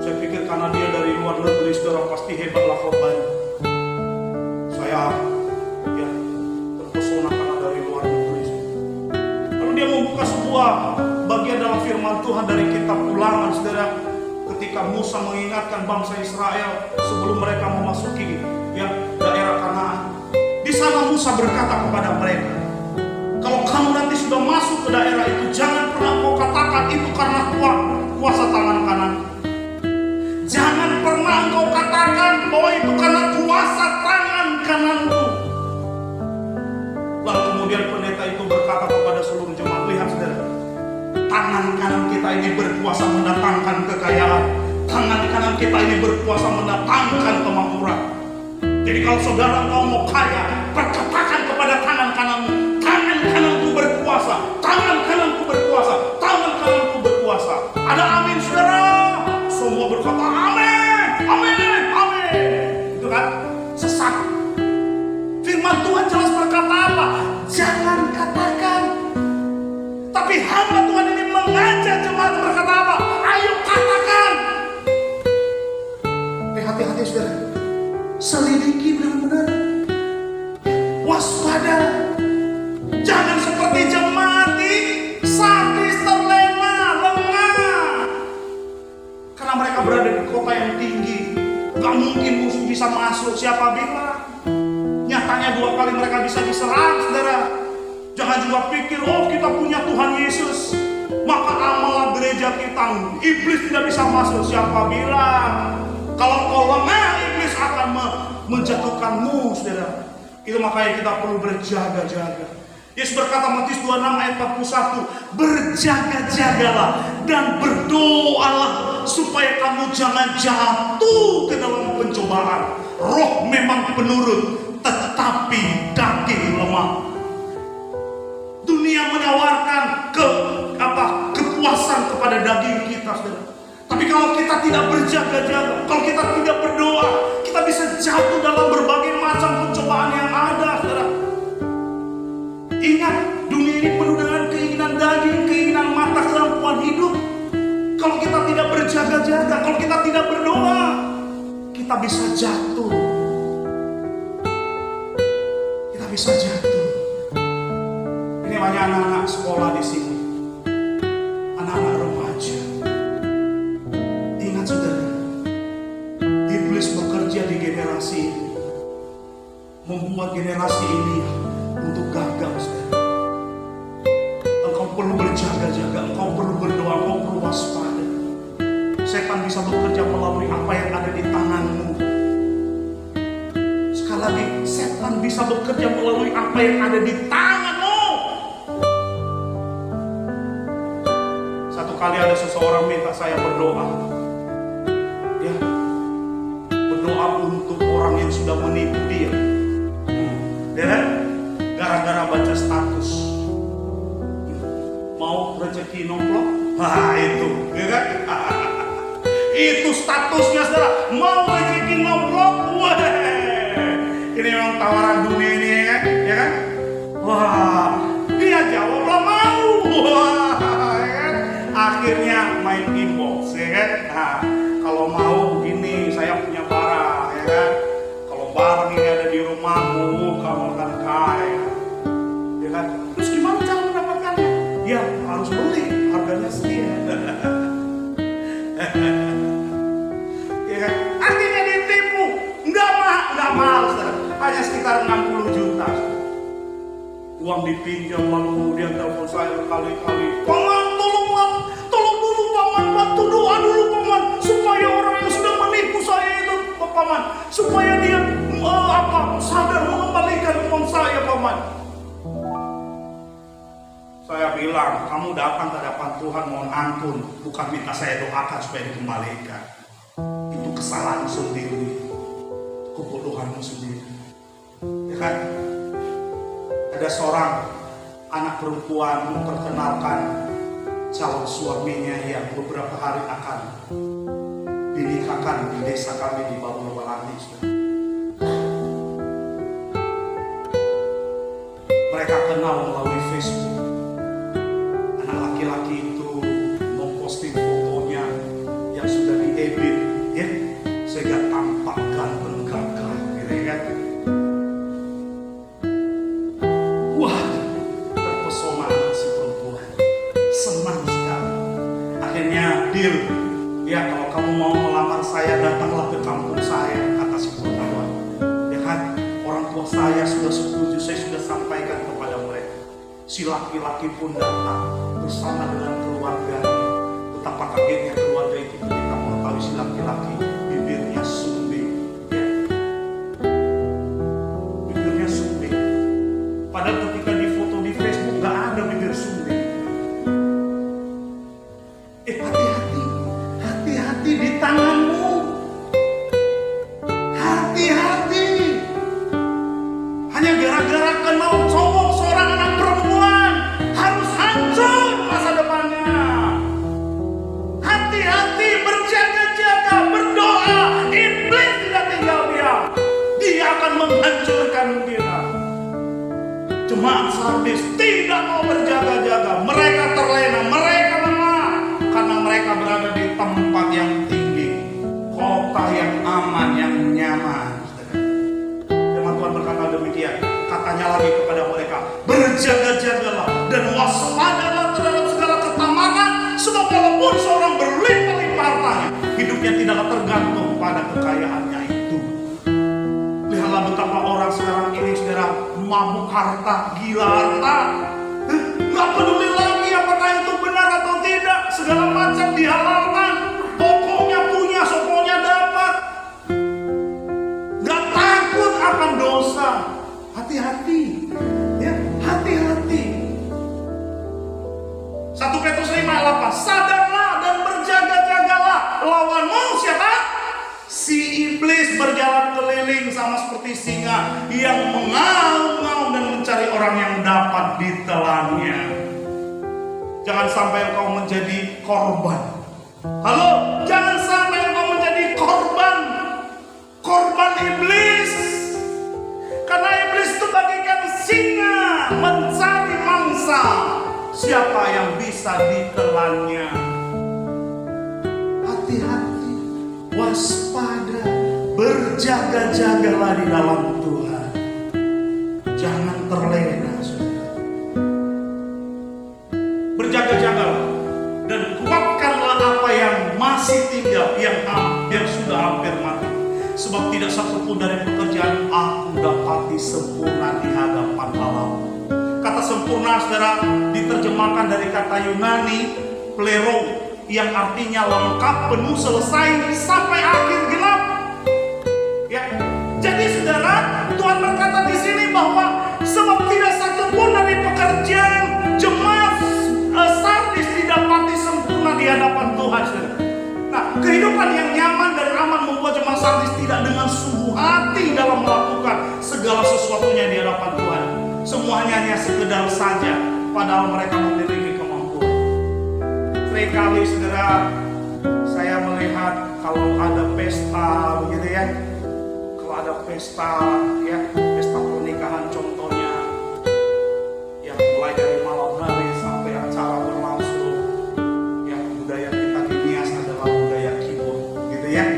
Saya pikir karena dia dari luar negeri, saudara, pasti hebatlah khotbahnya. Saya terpesona karena dari luar negeri. Lalu dia membuka sebuah bagian dalam firman Tuhan dari kitab Ulangan, saudara. Ketika Musa mengingatkan bangsa Israel sebelum mereka memasuki daerah Kanaan. Di sana Musa berkata kepada mereka, kalau kamu nanti sudah masuk ke daerah itu, jangan pernah kau katakan itu karena kuasa tangan kanan. Jangan pernah engkau katakan bahwa itu karena kuasa tangan kananku. Lalu kemudian pendeta itu berkata kepada seluruh jemaat, lihat, saudara, tangan kanan kita ini berkuasa mendatangkan kekayaan. Tangan kanan kita ini berkuasa mendatangkan kemakmuran. Jadi kalau saudara mau kaya, perkatakan kepada tangan kananmu, tangan kananku berkuasa, tangan kananku berkuasa, tangan kananku berkuasa. Ada amin, saudara? Semua berkata amin, amin, amin. Itu kan sesat. Firman Tuhan jelas berkata apa? Jangan katakan. Tapi hamba Tuhan ini mengajak jemaat berkata apa? Ayo katakan. Hati-hati, saudara. Selidiki benar-benar. Waspada. Jangan seperti jemaat sadis, terlena, lengah. Karena mereka berada di kota yang tinggi, gak mungkin musuh bisa masuk. Siapa bilang? Nyatanya 2 kali mereka bisa diserang, saudara. Jangan juga pikir, oh kita punya Tuhan Yesus, maka amal gereja kita, iblis tidak bisa masuk. Siapa bilang? Kalau kau lemah, iblis akan menjatuhkanmu, saudara. Itu makanya kita perlu berjaga-jaga. Yesus berkata Matius 26 ayat 41, berjaga-jagalah dan berdoalah supaya kamu jangan jatuh ke dalam pencobaan. Roh memang penurut, tetapi daging lemah. Dunia menawarkan kepuasan kepada daging kita, saudara. Tapi kalau kita tidak berjaga-jaga, kalau kita tidak berdoa, kita bisa jatuh dalam berbagai macam pencobaan yang ada, saudara. Ingat, dunia ini penuh dengan keinginan daging, keinginan mata, kemampuan hidup. Kalau kita tidak berjaga-jaga, kalau kita tidak berdoa, kita bisa jatuh. Kita bisa jatuh. Ini banyak anak-anak sekolah di sini, anak-anak remaja. Ingat, saudara, iblis bekerja di generasi ini, membuat generasi ini untuk gagal, saudara. Engkau perlu berjaga-jaga, engkau perlu berdoa, engkau perlu waspada. Setan bisa bekerja melalui apa yang ada di tanganmu. Sekali lagi, setan bisa bekerja melalui apa yang ada di tanganmu. Satu kali ada seseorang minta saya berdoa. Ya, berdoa untuk orang yang sudah menipu dia. Ya kan? Gara-gara baca status. Mau rezeki nomplok? Wah itu, ya kan? Itu statusnya saudara. Mau rezeki nomplok? Wah, ini memang tawaran dunia ini ya kan? Ya kan? Wah, dia jawablah mau. Wah, ya kan? Akhirnya main inbox, ya kan? Nah, kalau mau begini, saya punya barang, ya kan? Kalau barang ini ada di rumahmu, kamu akan kaya, ya kan? Terus gimana cara mendapatkannya? Ya harus beli, harganya sekian. Ya kan? Artinya ditipu, nggak mahal, hanya sekitar 60 juta. Uang dipinjam lalu kemudian telepon saya berkali-kali, paman tolong dulu paman, bantu doa dulu paman, supaya orang yang sudah menipu saya itu paman, supaya dia sadar mengembalikan uang saya paman. Saya bilang, kamu datang ke hadapan Tuhan mohon ampun, bukan minta saya doakan supaya dikembalikan. Itu kesalahan sendiri, kebodohanmu sendiri, ya kan? Ada seorang anak perempuan memperkenalkan calon suaminya yang beberapa hari akan dinikahkan di desa kami di Babalandi. Mereka kenal melalui Facebook. Anak laki-laki itu memposting fotonya yang sudah diedit, ya, sehingga tampak ganteng gagah, gitu kan? Wah, terpesona si perempuan, senang sekali. Akhirnya deal, ya kalau kamu mau melamar saya datanglah ke kampung saya, kata si perempuan. Ya kan, orang tua saya sudah setuju, saya sudah sampaikan kepada mereka. Si laki-laki pun datang bersama dengan keluarganya. Betapa kagetnya keluarga itu ketika mengetahui si laki-laki bibirnya sumbing, ya. Bibirnya sumbing. Padahal ketika di foto di Facebook gak ada bibir sumbing. Hati-hati di tanganmu. Hati-hati. Hanya gara-gara kenal sombong seorang anak perempuan harus hancur masa depannya. Hati-hati, berjaga-jaga, berdoa. Iblis tidak tinggal diam. Dia akan menghancurkan kita. Jemaat Sardis tidak mau berjaga-jaga. Mereka terlena, mereka lemah karena mereka berada di tempat yang tinggi, kota yang aman, yang nyaman. Firman Tuhan berkata demikian. Katanya lagi kepada mereka, berjaga-jagalah dan waspadalah terhadap segala ketamakan, sebab walaupun seorang berlimpah-limpah hartanya, hidupnya tidaklah tergantung pada kekayaannya itu. Lihatlah betapa orang sekarang ini, saudara, mabuk harta, gila harta. Gak peduli lagi apakah itu benar atau tidak, segala macam dihalalkan. Pokoknya punya, pokoknya dapat. Gak takut akan dosa. Hati-hati, ya, hati-hati. 1 Petrus 5:8, sadarlah dan berjaga-jagalah, lawanmu siapa? Si iblis berjalan keliling sama seperti singa yang mengaum-ngaum dan mencari orang yang dapat ditelannya. Jangan sampai engkau menjadi korban. Halo, jangan sampai engkau menjadi korban iblis. Karena iblis itu bagikan singa mencari mangsa. Siapa yang bisa ditelannya? Hati-hati, waspada, berjaga-jagalah di dalam Tuhan. Jangan terlena, saudara. Berjaga-jagalah dan kuatkanlah apa yang masih tinggal, yang sudah hampir mati. Sebab tidak satupun dari pekerjaan aku dapati sempurna di hadapan Allah. Kata sempurna, saudara, diterjemahkan dari kata Yunani plero, yang artinya lengkap, penuh, selesai, sampai akhir genap. Ya, jadi saudara, Tuhan berkata di sini bahwa sebab tidak satupun dari pekerjaan jemaat Sardis didapati sempurna di hadapan Tuhan, saudara. Nah, kehidupan yang nyaman dan Sardis tidak dengan sungguh hati dalam melakukan segala sesuatunya di hadapan Tuhan. Semuanya hanya sekedar saja, padahal mereka memiliki kemampuan. Seringkali saudara, saya melihat kalau ada pesta begitu ya, kalau ada pesta ya, pesta pernikahan contohnya, ya mulai dari malam hari sampai acara berlangsung, ya budaya kita di Nias adalah budaya keyboard gitu ya.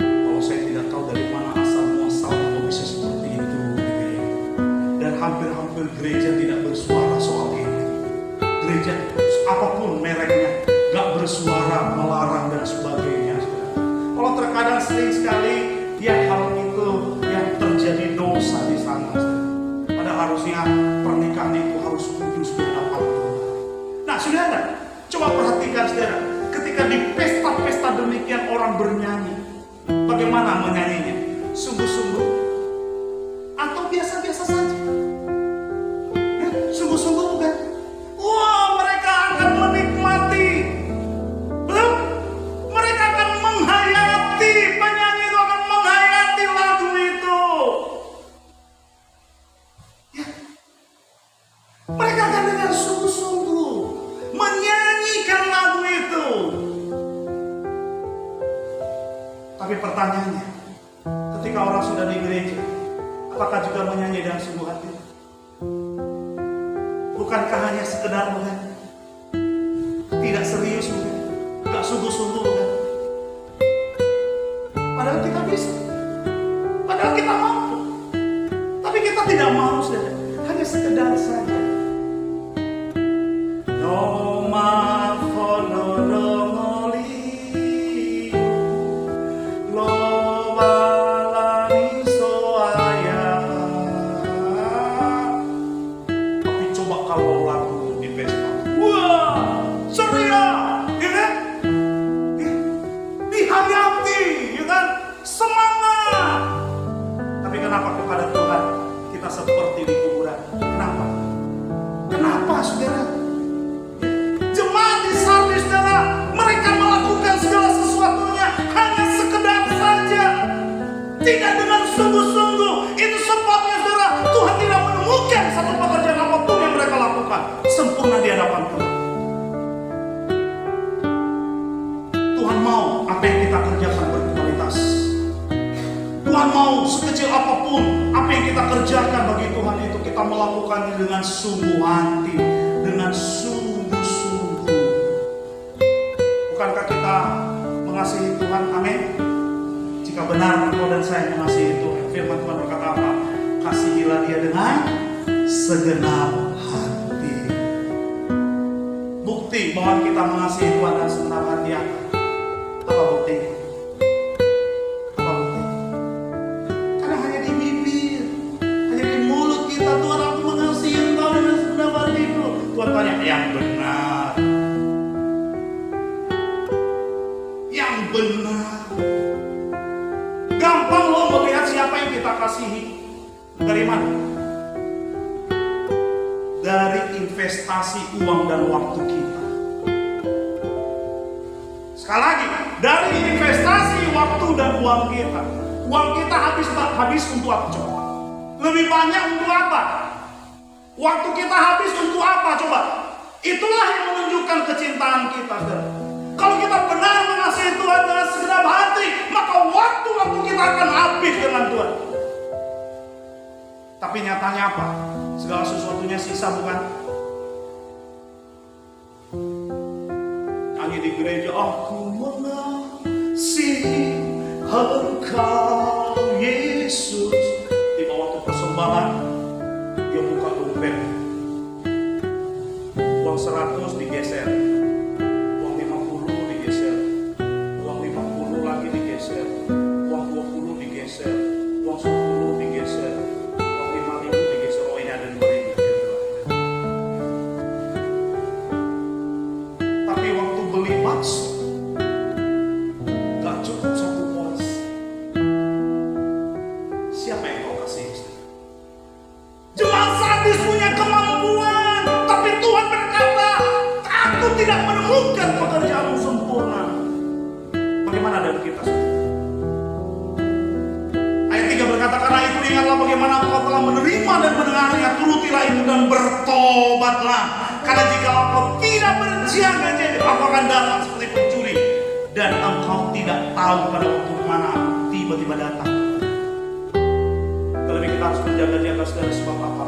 Kalau saya tidak tahu dari mana asal muasal kok bisa seperti itu gitu ya. Dan hampir-hampir gereja tidak bersuara soal ini. Gereja apapun mereknya gak bersuara, melarang dan sebagainya. Kalau terkadang sering sekali ya hal itu yang terjadi dosa di sana. Padahal harusnya pernikahan itu harus kudus di hadapan Tuhan. Nah saudara, coba perhatikan saudara, ketika di pesta-pesta demikian orang bernyanyi, bagaimana menyanyinya? Sungguh-sungguh atau biasa-biasa saja? Ya, sungguh-sungguh bukan? Wah, mereka akan menikmati. Belum? Mereka akan menghayati, penyanyi itu akan menghayati lagu itu. Ya. Mereka akan dengan sungguh-sungguh menyanyikan lagu itu. Tapi pertanyaannya, ketika orang sudah di gereja, apakah juga menyanyi dengan sungguh hati? Bukankah hanya sekedar bukan? Tidak serius bukan? Gak sungguh-sungguh bukan? Padahal kita bisa, padahal kita mampu, tapi kita tidak mau saja, hanya sekedar saja. No man follow no moli, lo balani soaya. Tapi coba kalau lagu di pesta, wah ceria, ya kan? Dihayati, ya kan? Semangat. Tapi kenapa kepada Tuhan kita seperti di kuburan? Kenapa? Kenapa saudara? Jemaat di Sardis saudara, mereka melakukan segala sesuatunya hanya sekedar saja, tidak dengan sungguh-sungguh. Itu sebabnya saudara, Tuhan tidak menemukan satu pekerjaan apapun yang mereka lakukan sempurna di hadapan Tuhan. Tuhan mau apa yang kita kerjakan berkualitas. Tuhan mau sekecil apapun apa yang kita kerjakan bagi Tuhan itu kita melakukannya dengan sungguh hati, dengan sungguh-sungguh. Bukankah kita mengasihi Tuhan? Amin. Jika benar engkau dan saya mengasihi Tuhan, firman Tuhan berkata apa? Kasihilah Dia dengan segenap hati. Bukti bahwa kita mengasihi Tuhan dengan segenap hati apa? Apa buktinya? Apa buktinya? Karena hanya di bibir, hanya di mulut kita, Tuhan aku mengasihi Engkau dengan segenap hatiku. Tuhan tanya, yang benar. Yang benar. Gampang loh melihat siapa yang kita kasihi. Dari mana? Dari investasi uang dan waktu kita. Sekali lagi, dari investasi waktu dan uang kita. Uang kita habis untuk apa coba? Lebih banyak untuk apa? Waktu kita habis untuk apa coba? Itulah yang menunjukkan kecintaan kita, saudara. Kalau kita benar mengasihi Tuhan dengan segenap hati, maka waktu-waktu kita akan habis dengan Tuhan. Tapi nyatanya apa? Segala sesuatunya sisa bukan? Nyanyi di gereja, aku mengasihi Engkau Yesus. Tiba waktu persembahan, dia buka dompet. Uang 100 digeser, uang 50 digeser, uang 50 lagi digeser, uang 20 digeser, uang 10 digeser, uang 5.000 digeser. Oh ini ada 2.000. Tapi waktu beli bakso gak cukup 1 box. Siapa yang kau kasih? Jemaat Sardis punya kemampuan, tapi Tuhan berkata, aku tidak menemukan pekerjaanmu sempurna. Bagaimana dari kita? Karena itu ingatlah bagaimana engkau telah menerima dan mendengarnya, turutilah itu dan bertobatlah. Karena jika engkau tidak berjaga-jaga, engkau akan datang seperti pencuri, dan engkau tidak tahu pada waktu mana tiba-tiba datang. Terlebih kita harus berjaga-jaga saudara, sebab apa?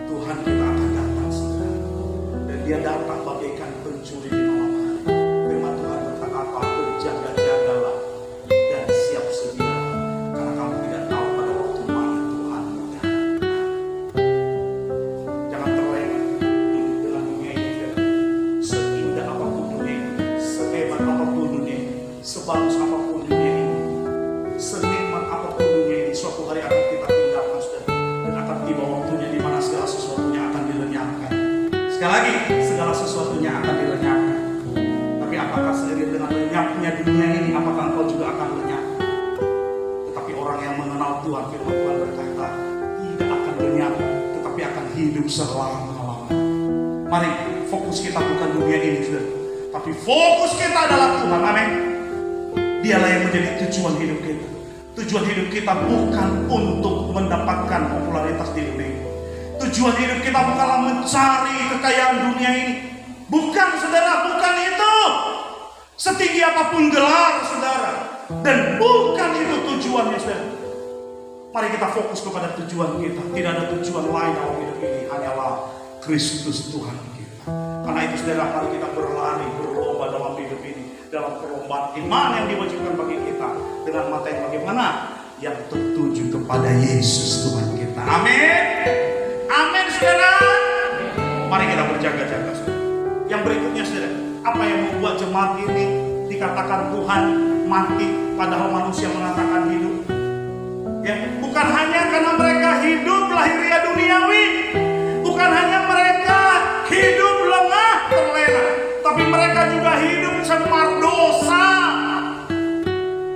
Tuhan kita akan datang segera, dan Dia datang bagaikan pencuri di malam hari. Firman Tuhan berkata apa? Berjaga-jagalah dan siap sedia, karena kamu tidak tahu pada waktu mana Tuhan datang. Jangan terlena dengan dunia ini. Seindah apapun dunia ini, sehebat apapun dunia ini, sebagus apapun dunia ini, senikmat apapun dunia ini, suatu hari akan kita tinggalkan saudara, dan akan tiba waktunya di mana segala sesuatunya akan dilenyapkan. Sekali lagi, segala sesuatunya akan dilenyapkan. Tapi apakah seiring dengan lenyapnya dunia ini, apakah engkau juga akan lenyap? Tetapi orang yang mengenal Tuhan, firman Tuhan berkata, tidak akan lenyap, tetapi akan hidup selama-lamanya. Mari, fokus kita bukan dunia ini saudara, tapi fokus kita adalah Tuhan. Amin. Dialah yang menjadi tujuan hidup kita. Tujuan hidup kita bukan untuk mendapatkan popularitas di dunia ini. Tujuan hidup kita bukanlah mencari kekayaan dunia ini. Bukan saudara, bukan itu. Setinggi apapun gelar saudara, dan bukan itu tujuannya saudara. Mari kita fokus kepada tujuan kita. Tidak ada tujuan lain dalam hidup ini, hanyalah Kristus Tuhan kita. Karena itu saudara, mari kita berlari, berlomba dalam hidup ini, dalam perlombaan iman yang diwajibkan bagi kita, dengan mata yang bagaimana? Yang tertuju kepada Yesus Tuhan kita. Amin. Amin saudara. Mari kita berjaga-jaga saudara. Yang berikutnya saudara, apa yang membuat jemaat ini dikatakan Tuhan mati padahal manusia mengatakan hidup? Ya, bukan hanya karena mereka hidup lahiriah duniawi, bukan hanya mereka hidup lengah terlena, tapi mereka juga hidup cemar dosa.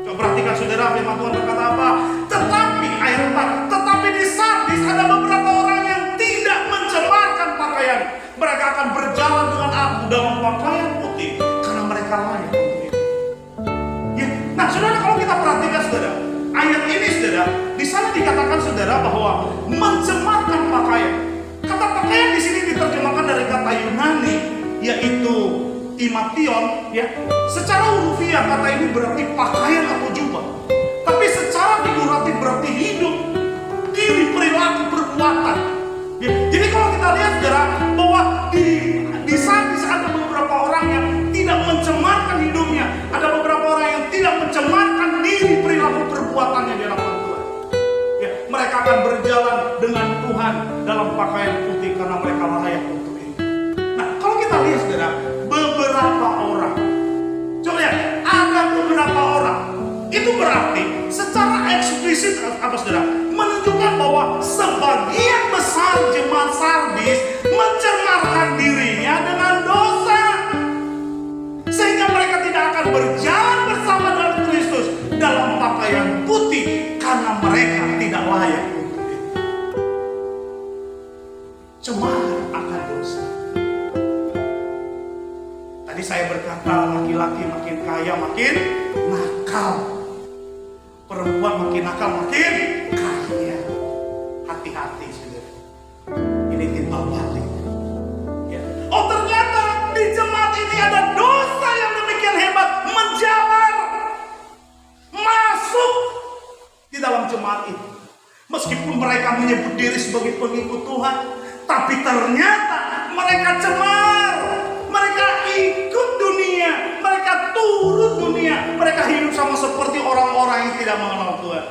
Coba perhatikan saudara, firman Tuhan berkata apa? Tetapi ayat 4, tetapi di Sardis ada beberapa orang yang tidak mencemarkan pakaian. Mereka akan berjalan dengan aku dalam pakaian putih, karena mereka layak untuk itu. Ya, nah saudara, kalau kita perhatikan saudara, ayat ini saudara, di sana dikatakan saudara bahwa mencemarkan pakaian. Kata pakaian di sini diterjemahkan dari kata Yunani, yaitu imation. Ya, secara hurufiah kata ini berarti pakaian atau jubah. Tapi secara figuratif berarti hidup, diri, perilaku, perbuatan. Ya, jadi kalau kita lihat saudara, bahwa di Sardis ada beberapa orang yang tidak mencemarkan hidupnya, ada beberapa orang yang tidak mencemarkan diri, perilaku, perbuatannya di hadapan Tuhan. Ya, mereka akan berjalan dengan Tuhan dalam pakaian putih karena mereka layak untuk itu. Nah, kalau kita lihat saudara, beberapa orang, coba lihat, ada beberapa orang, itu berarti secara eksplisit apa saudara? Menunjukkan bahwa sebagian besar jemaat Sardis mencemarkan dirinya dengan dosa, sehingga mereka tidak akan berjalan bersama dengan Kristus dalam pakaian putih karena mereka tidak layak untuk itu. Cemar akan dosa. Tadi saya berkata laki-laki makin kaya makin nakal, perempuan makin nakal makin kaya. Hati-hati saudara, ini timbal balik. Ya. Oh ternyata di jemaat ini ada dosa yang demikian hebat menjalar masuk di dalam jemaat ini. Meskipun mereka menyebut diri sebagai pengikut Tuhan, tapi ternyata mereka cemar. Mereka ikut dunia, mereka turut dunia, mereka hidup sama seperti orang-orang yang tidak mengenal Tuhan.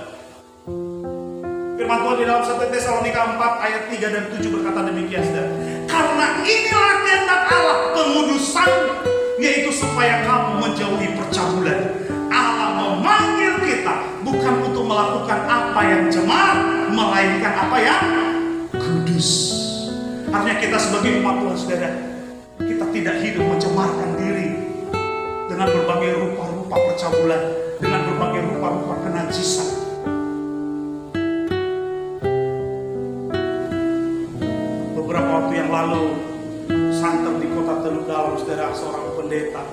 Firman Tuhan di dalam 1 Tesalonika 4 ayat 3 dan 7 berkata demikian saudara. Karena inilah kehendak Allah pengudusan, yaitu supaya kamu menjauhi percabulan. Allah memanggil kita bukan untuk melakukan apa yang cemar, melainkan apa yang kudus. Artinya kita sebagai umat Tuhan saudara, kita tidak hidup mencemarkan diri dengan berbagai rupa-rupa percabulan, dengan berbagai rupa-rupa kenajisan. Beberapa waktu yang lalu, santer di kota Teluk Dalam, saudara, seorang pendeta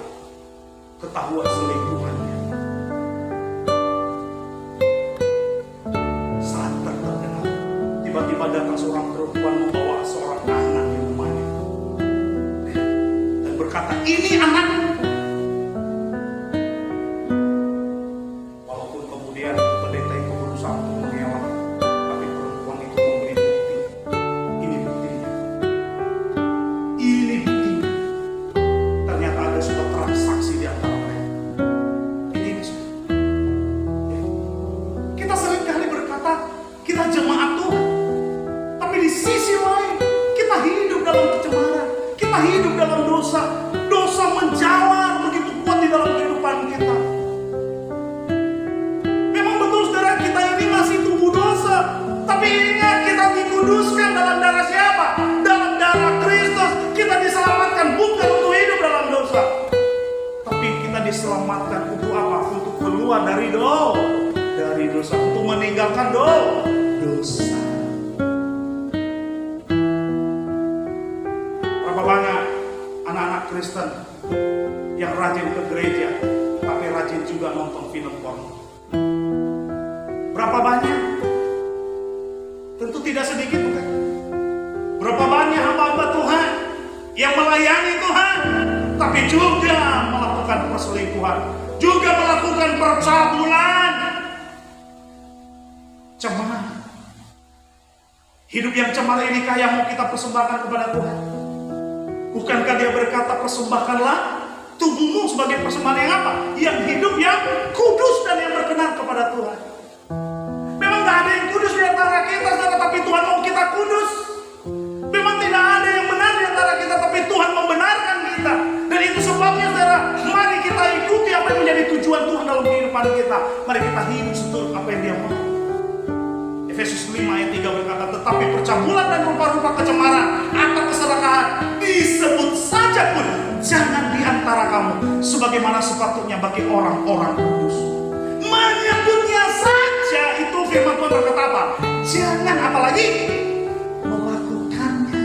ketahuan selingkuhannya. tiba-tiba datang seorang perempuan membawa seorang anak di rumahnya dan berkata, ini anakku. Walaupun kemudian pendeta itu berusaha untuk mengelak, tapi perempuan itu memberi bukti. Ini buktinya. Ini buktinya. Ternyata ada sebuah transaksi di antara mereka. Ini kita seringkali berkata kita jemaat Tuhan, tapi di sisi lain kita hidup dalam kecemaran, kita hidup dalam dosa. Dosa menjalar begitu kuat di dalam kehidupan kita. Memang betul saudara, kita ini masih tubuh dosa, tapi ingat kita dikuduskan dalam darah siapa? Dalam darah Kristus. Kita diselamatkan bukan untuk hidup dalam dosa, tapi kita diselamatkan untuk apa? Untuk keluar dari dosa, untuk meninggalkan dosa. Berapa banyak anak-anak Kristen yang rajin ke gereja, tapi rajin juga nonton film porno? Berapa banyak? Tentu tidak sedikit, bukan? Berapa banyak hamba-hamba Tuhan yang melayani Tuhan, tapi juga melakukan perselingkuhan, juga melakukan percabulan, cemar. Hidup yang cemar inikah yang mau kita persembahkan kepada Tuhan? Bukankah dia berkata, persembahkanlah tubuhmu sebagai persembahan yang apa? Yang hidup, yang kudus dan yang berkenan kepada Tuhan. Memang tidak ada yang kudus di antara kita, saudara, tapi Tuhan mau kita kudus. Memang tidak ada yang benar di antara kita, tapi Tuhan membenarkan kita. Dan itu sebabnya, saudara, mari kita ikuti apa yang menjadi tujuan Tuhan dalam kehidupan kita. Mari kita hidup seturut apa yang Dia mau. Efesus 5 ayat 3 berkata, tetapi percabulan dan rupa-rupa kecemaran atau keserakahan disebut saja pun jangan di antara kamu, sebagaimana sepatutnya bagi orang-orang kudus. Menyebutnya saja, itu firman Tuhan berkata apa? Jangan apalagi melakukannya.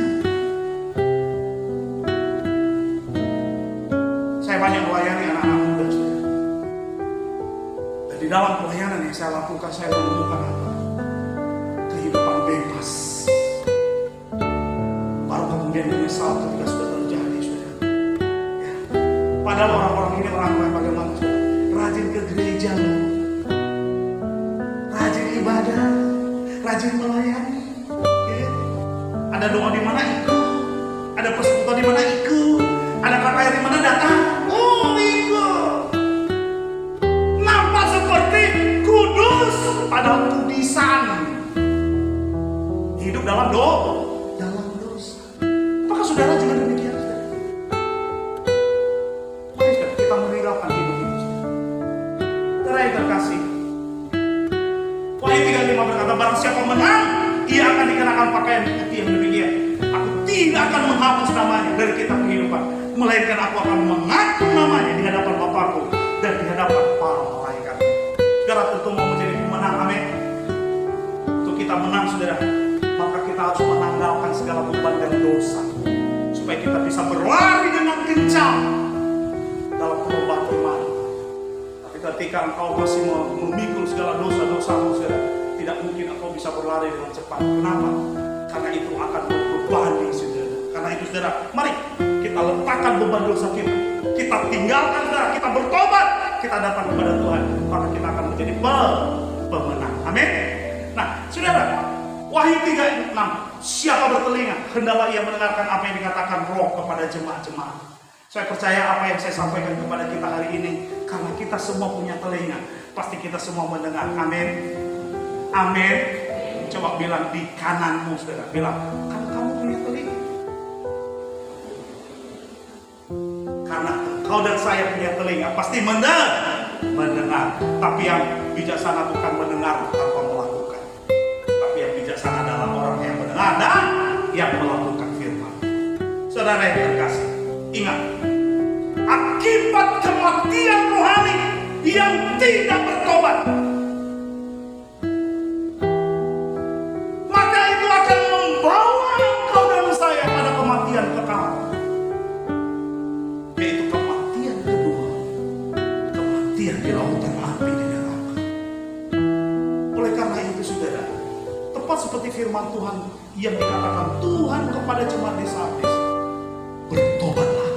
Saya banyak melayani anak-anak muda, dan di dalam pelayanan yang saya lakukan, saya menemukan apa? Kehidupan bebas. Baru kemudian menyesal ketika sudah terjadi, saudara. Ya. Padahal orang-orang ini orang-orang bagaimana, saudara? Rajin ke gereja, rajin ibadah, rajin melayani. Ya. Ada doa di mana ikut, ada persekutuan di mana ikut, ada KKR di mana datang. Oh, ikut. Nampak seperti kudus, padahal kudisan. Hidup dalam dosa. Apakah saudara juga demikian, saudara? Mari kita meninggalkan hidup itu, saudara yang terkasih. Wahyu 3:5 berkata, barang siapa menang, ia akan dikenakan pakaian putih yang demikian. Aku tidak akan menghapus namanya dari kitab kehidupan, melainkan aku akan mengaku namanya di hadapan Bapakku dan di hadapan para malaikat. Saudara tentu mau menjadi pemenang, amin. Untuk kita menang, saudara, maka kita harus menanggalkan segala beban dan dosa, supaya kita bisa berlari dengan kencang dalam perlombaan iman. Tapi ketika engkau masih memikul segala dosa-dosamu, saudara, tidak mungkin engkau bisa berlari dengan cepat. Kenapa? Karena itu akan membebani, saudara. Karena itu, saudara, mari kita letakkan beban dosa kita, kita tinggalkan, saudara, kita bertobat, kita datang kepada Tuhan, maka kita akan menjadi pemenang. Amin. Nah, saudara, Wahyu 3:6, siapa bertelinga, hendaklah ia mendengarkan apa yang dikatakan Roh kepada jemaat-jemaat. Saya percaya apa yang saya sampaikan kepada kita hari ini, karena kita semua punya telinga, pasti kita semua mendengar. Amin. Amin. Coba bilang di kananmu, saudara, bilang, kan kamu punya telinga. Karena kau dan saya punya telinga, pasti mendengar. Tapi yang bijaksana bukan mendengar tanpa melakukan, tapi yang bijaksana adalah orang yang mendengar dan yang melakukan firman. Saudara yang terkasih, ingat, akibat kematian rohani yang tidak bertobat, maka itu akan membawa kau dan saya pada kematian kekal, yaitu kematian kedua, kematian di lautan api di neraka. Oleh karena itu, saudara, tepat seperti firman Tuhan Tuhan kepada jemaat di Sardis, bertobatlah.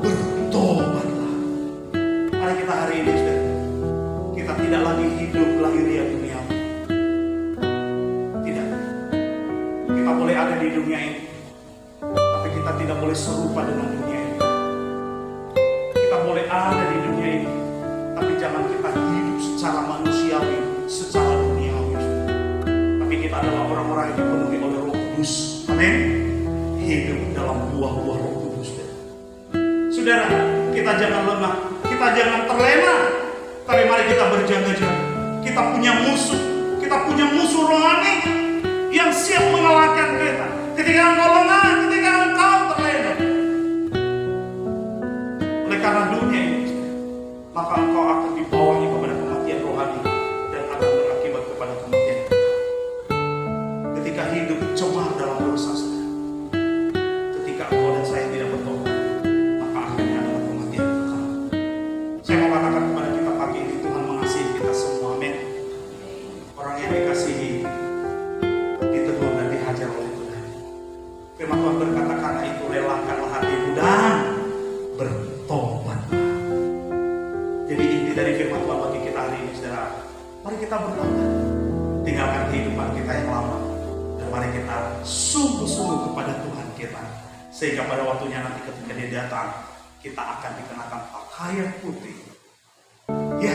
Bertobatlah. Mari kita hari ini, saudara, kita tidak lagi hidup lahiriah dunia. Tidak. Kita boleh ada di dunia ini, tapi kita tidak boleh serupa dengan dunia ini. Kita boleh ada di dunia ini, tapi jangan kita hidup secara manusiawi, secara duniawi. Tapi kita adalah orang-orang yang dipenuhi oleh Roh Kudus. Amin. Hidup dalam buah-buah Roh Kudus. Saudara, kita jangan lemah, kita jangan terlena. Tapi mari kita berjaga-jaga. Kita punya musuh rohani yang siap mengalahkan kita. Ketika engkau lengah, ketika engkau terlena oleh karena dunia ini, maka engkau akan dibawahi kepada kematian rohani dan akan berakibat kepada kematian. Ketika hidup cemar dalam dosa, ketika engkau dan saya tidak bertobat, maka akhirnya adalah kematian kekal. Saya mau katakan kepada kita pagi ini, Tuhan mengasihi kita semua. Amin. Orang yang dikasihi ditegur dan dihajar oleh Tuhan. Firman Tuhan berkata, karena itu relakanlah hatimu dan bertobatlah. Jadi inti dari firman Tuhan bagi kita hari ini, saudara, mari kita bertobat, tinggalkan kehidupan kita yang lama, dan mari kita sungguh-sungguh kepada Tuhan kita, sehingga pada waktunya nanti ketika Dia datang, kita akan dikenakan pakaian putih. Ya,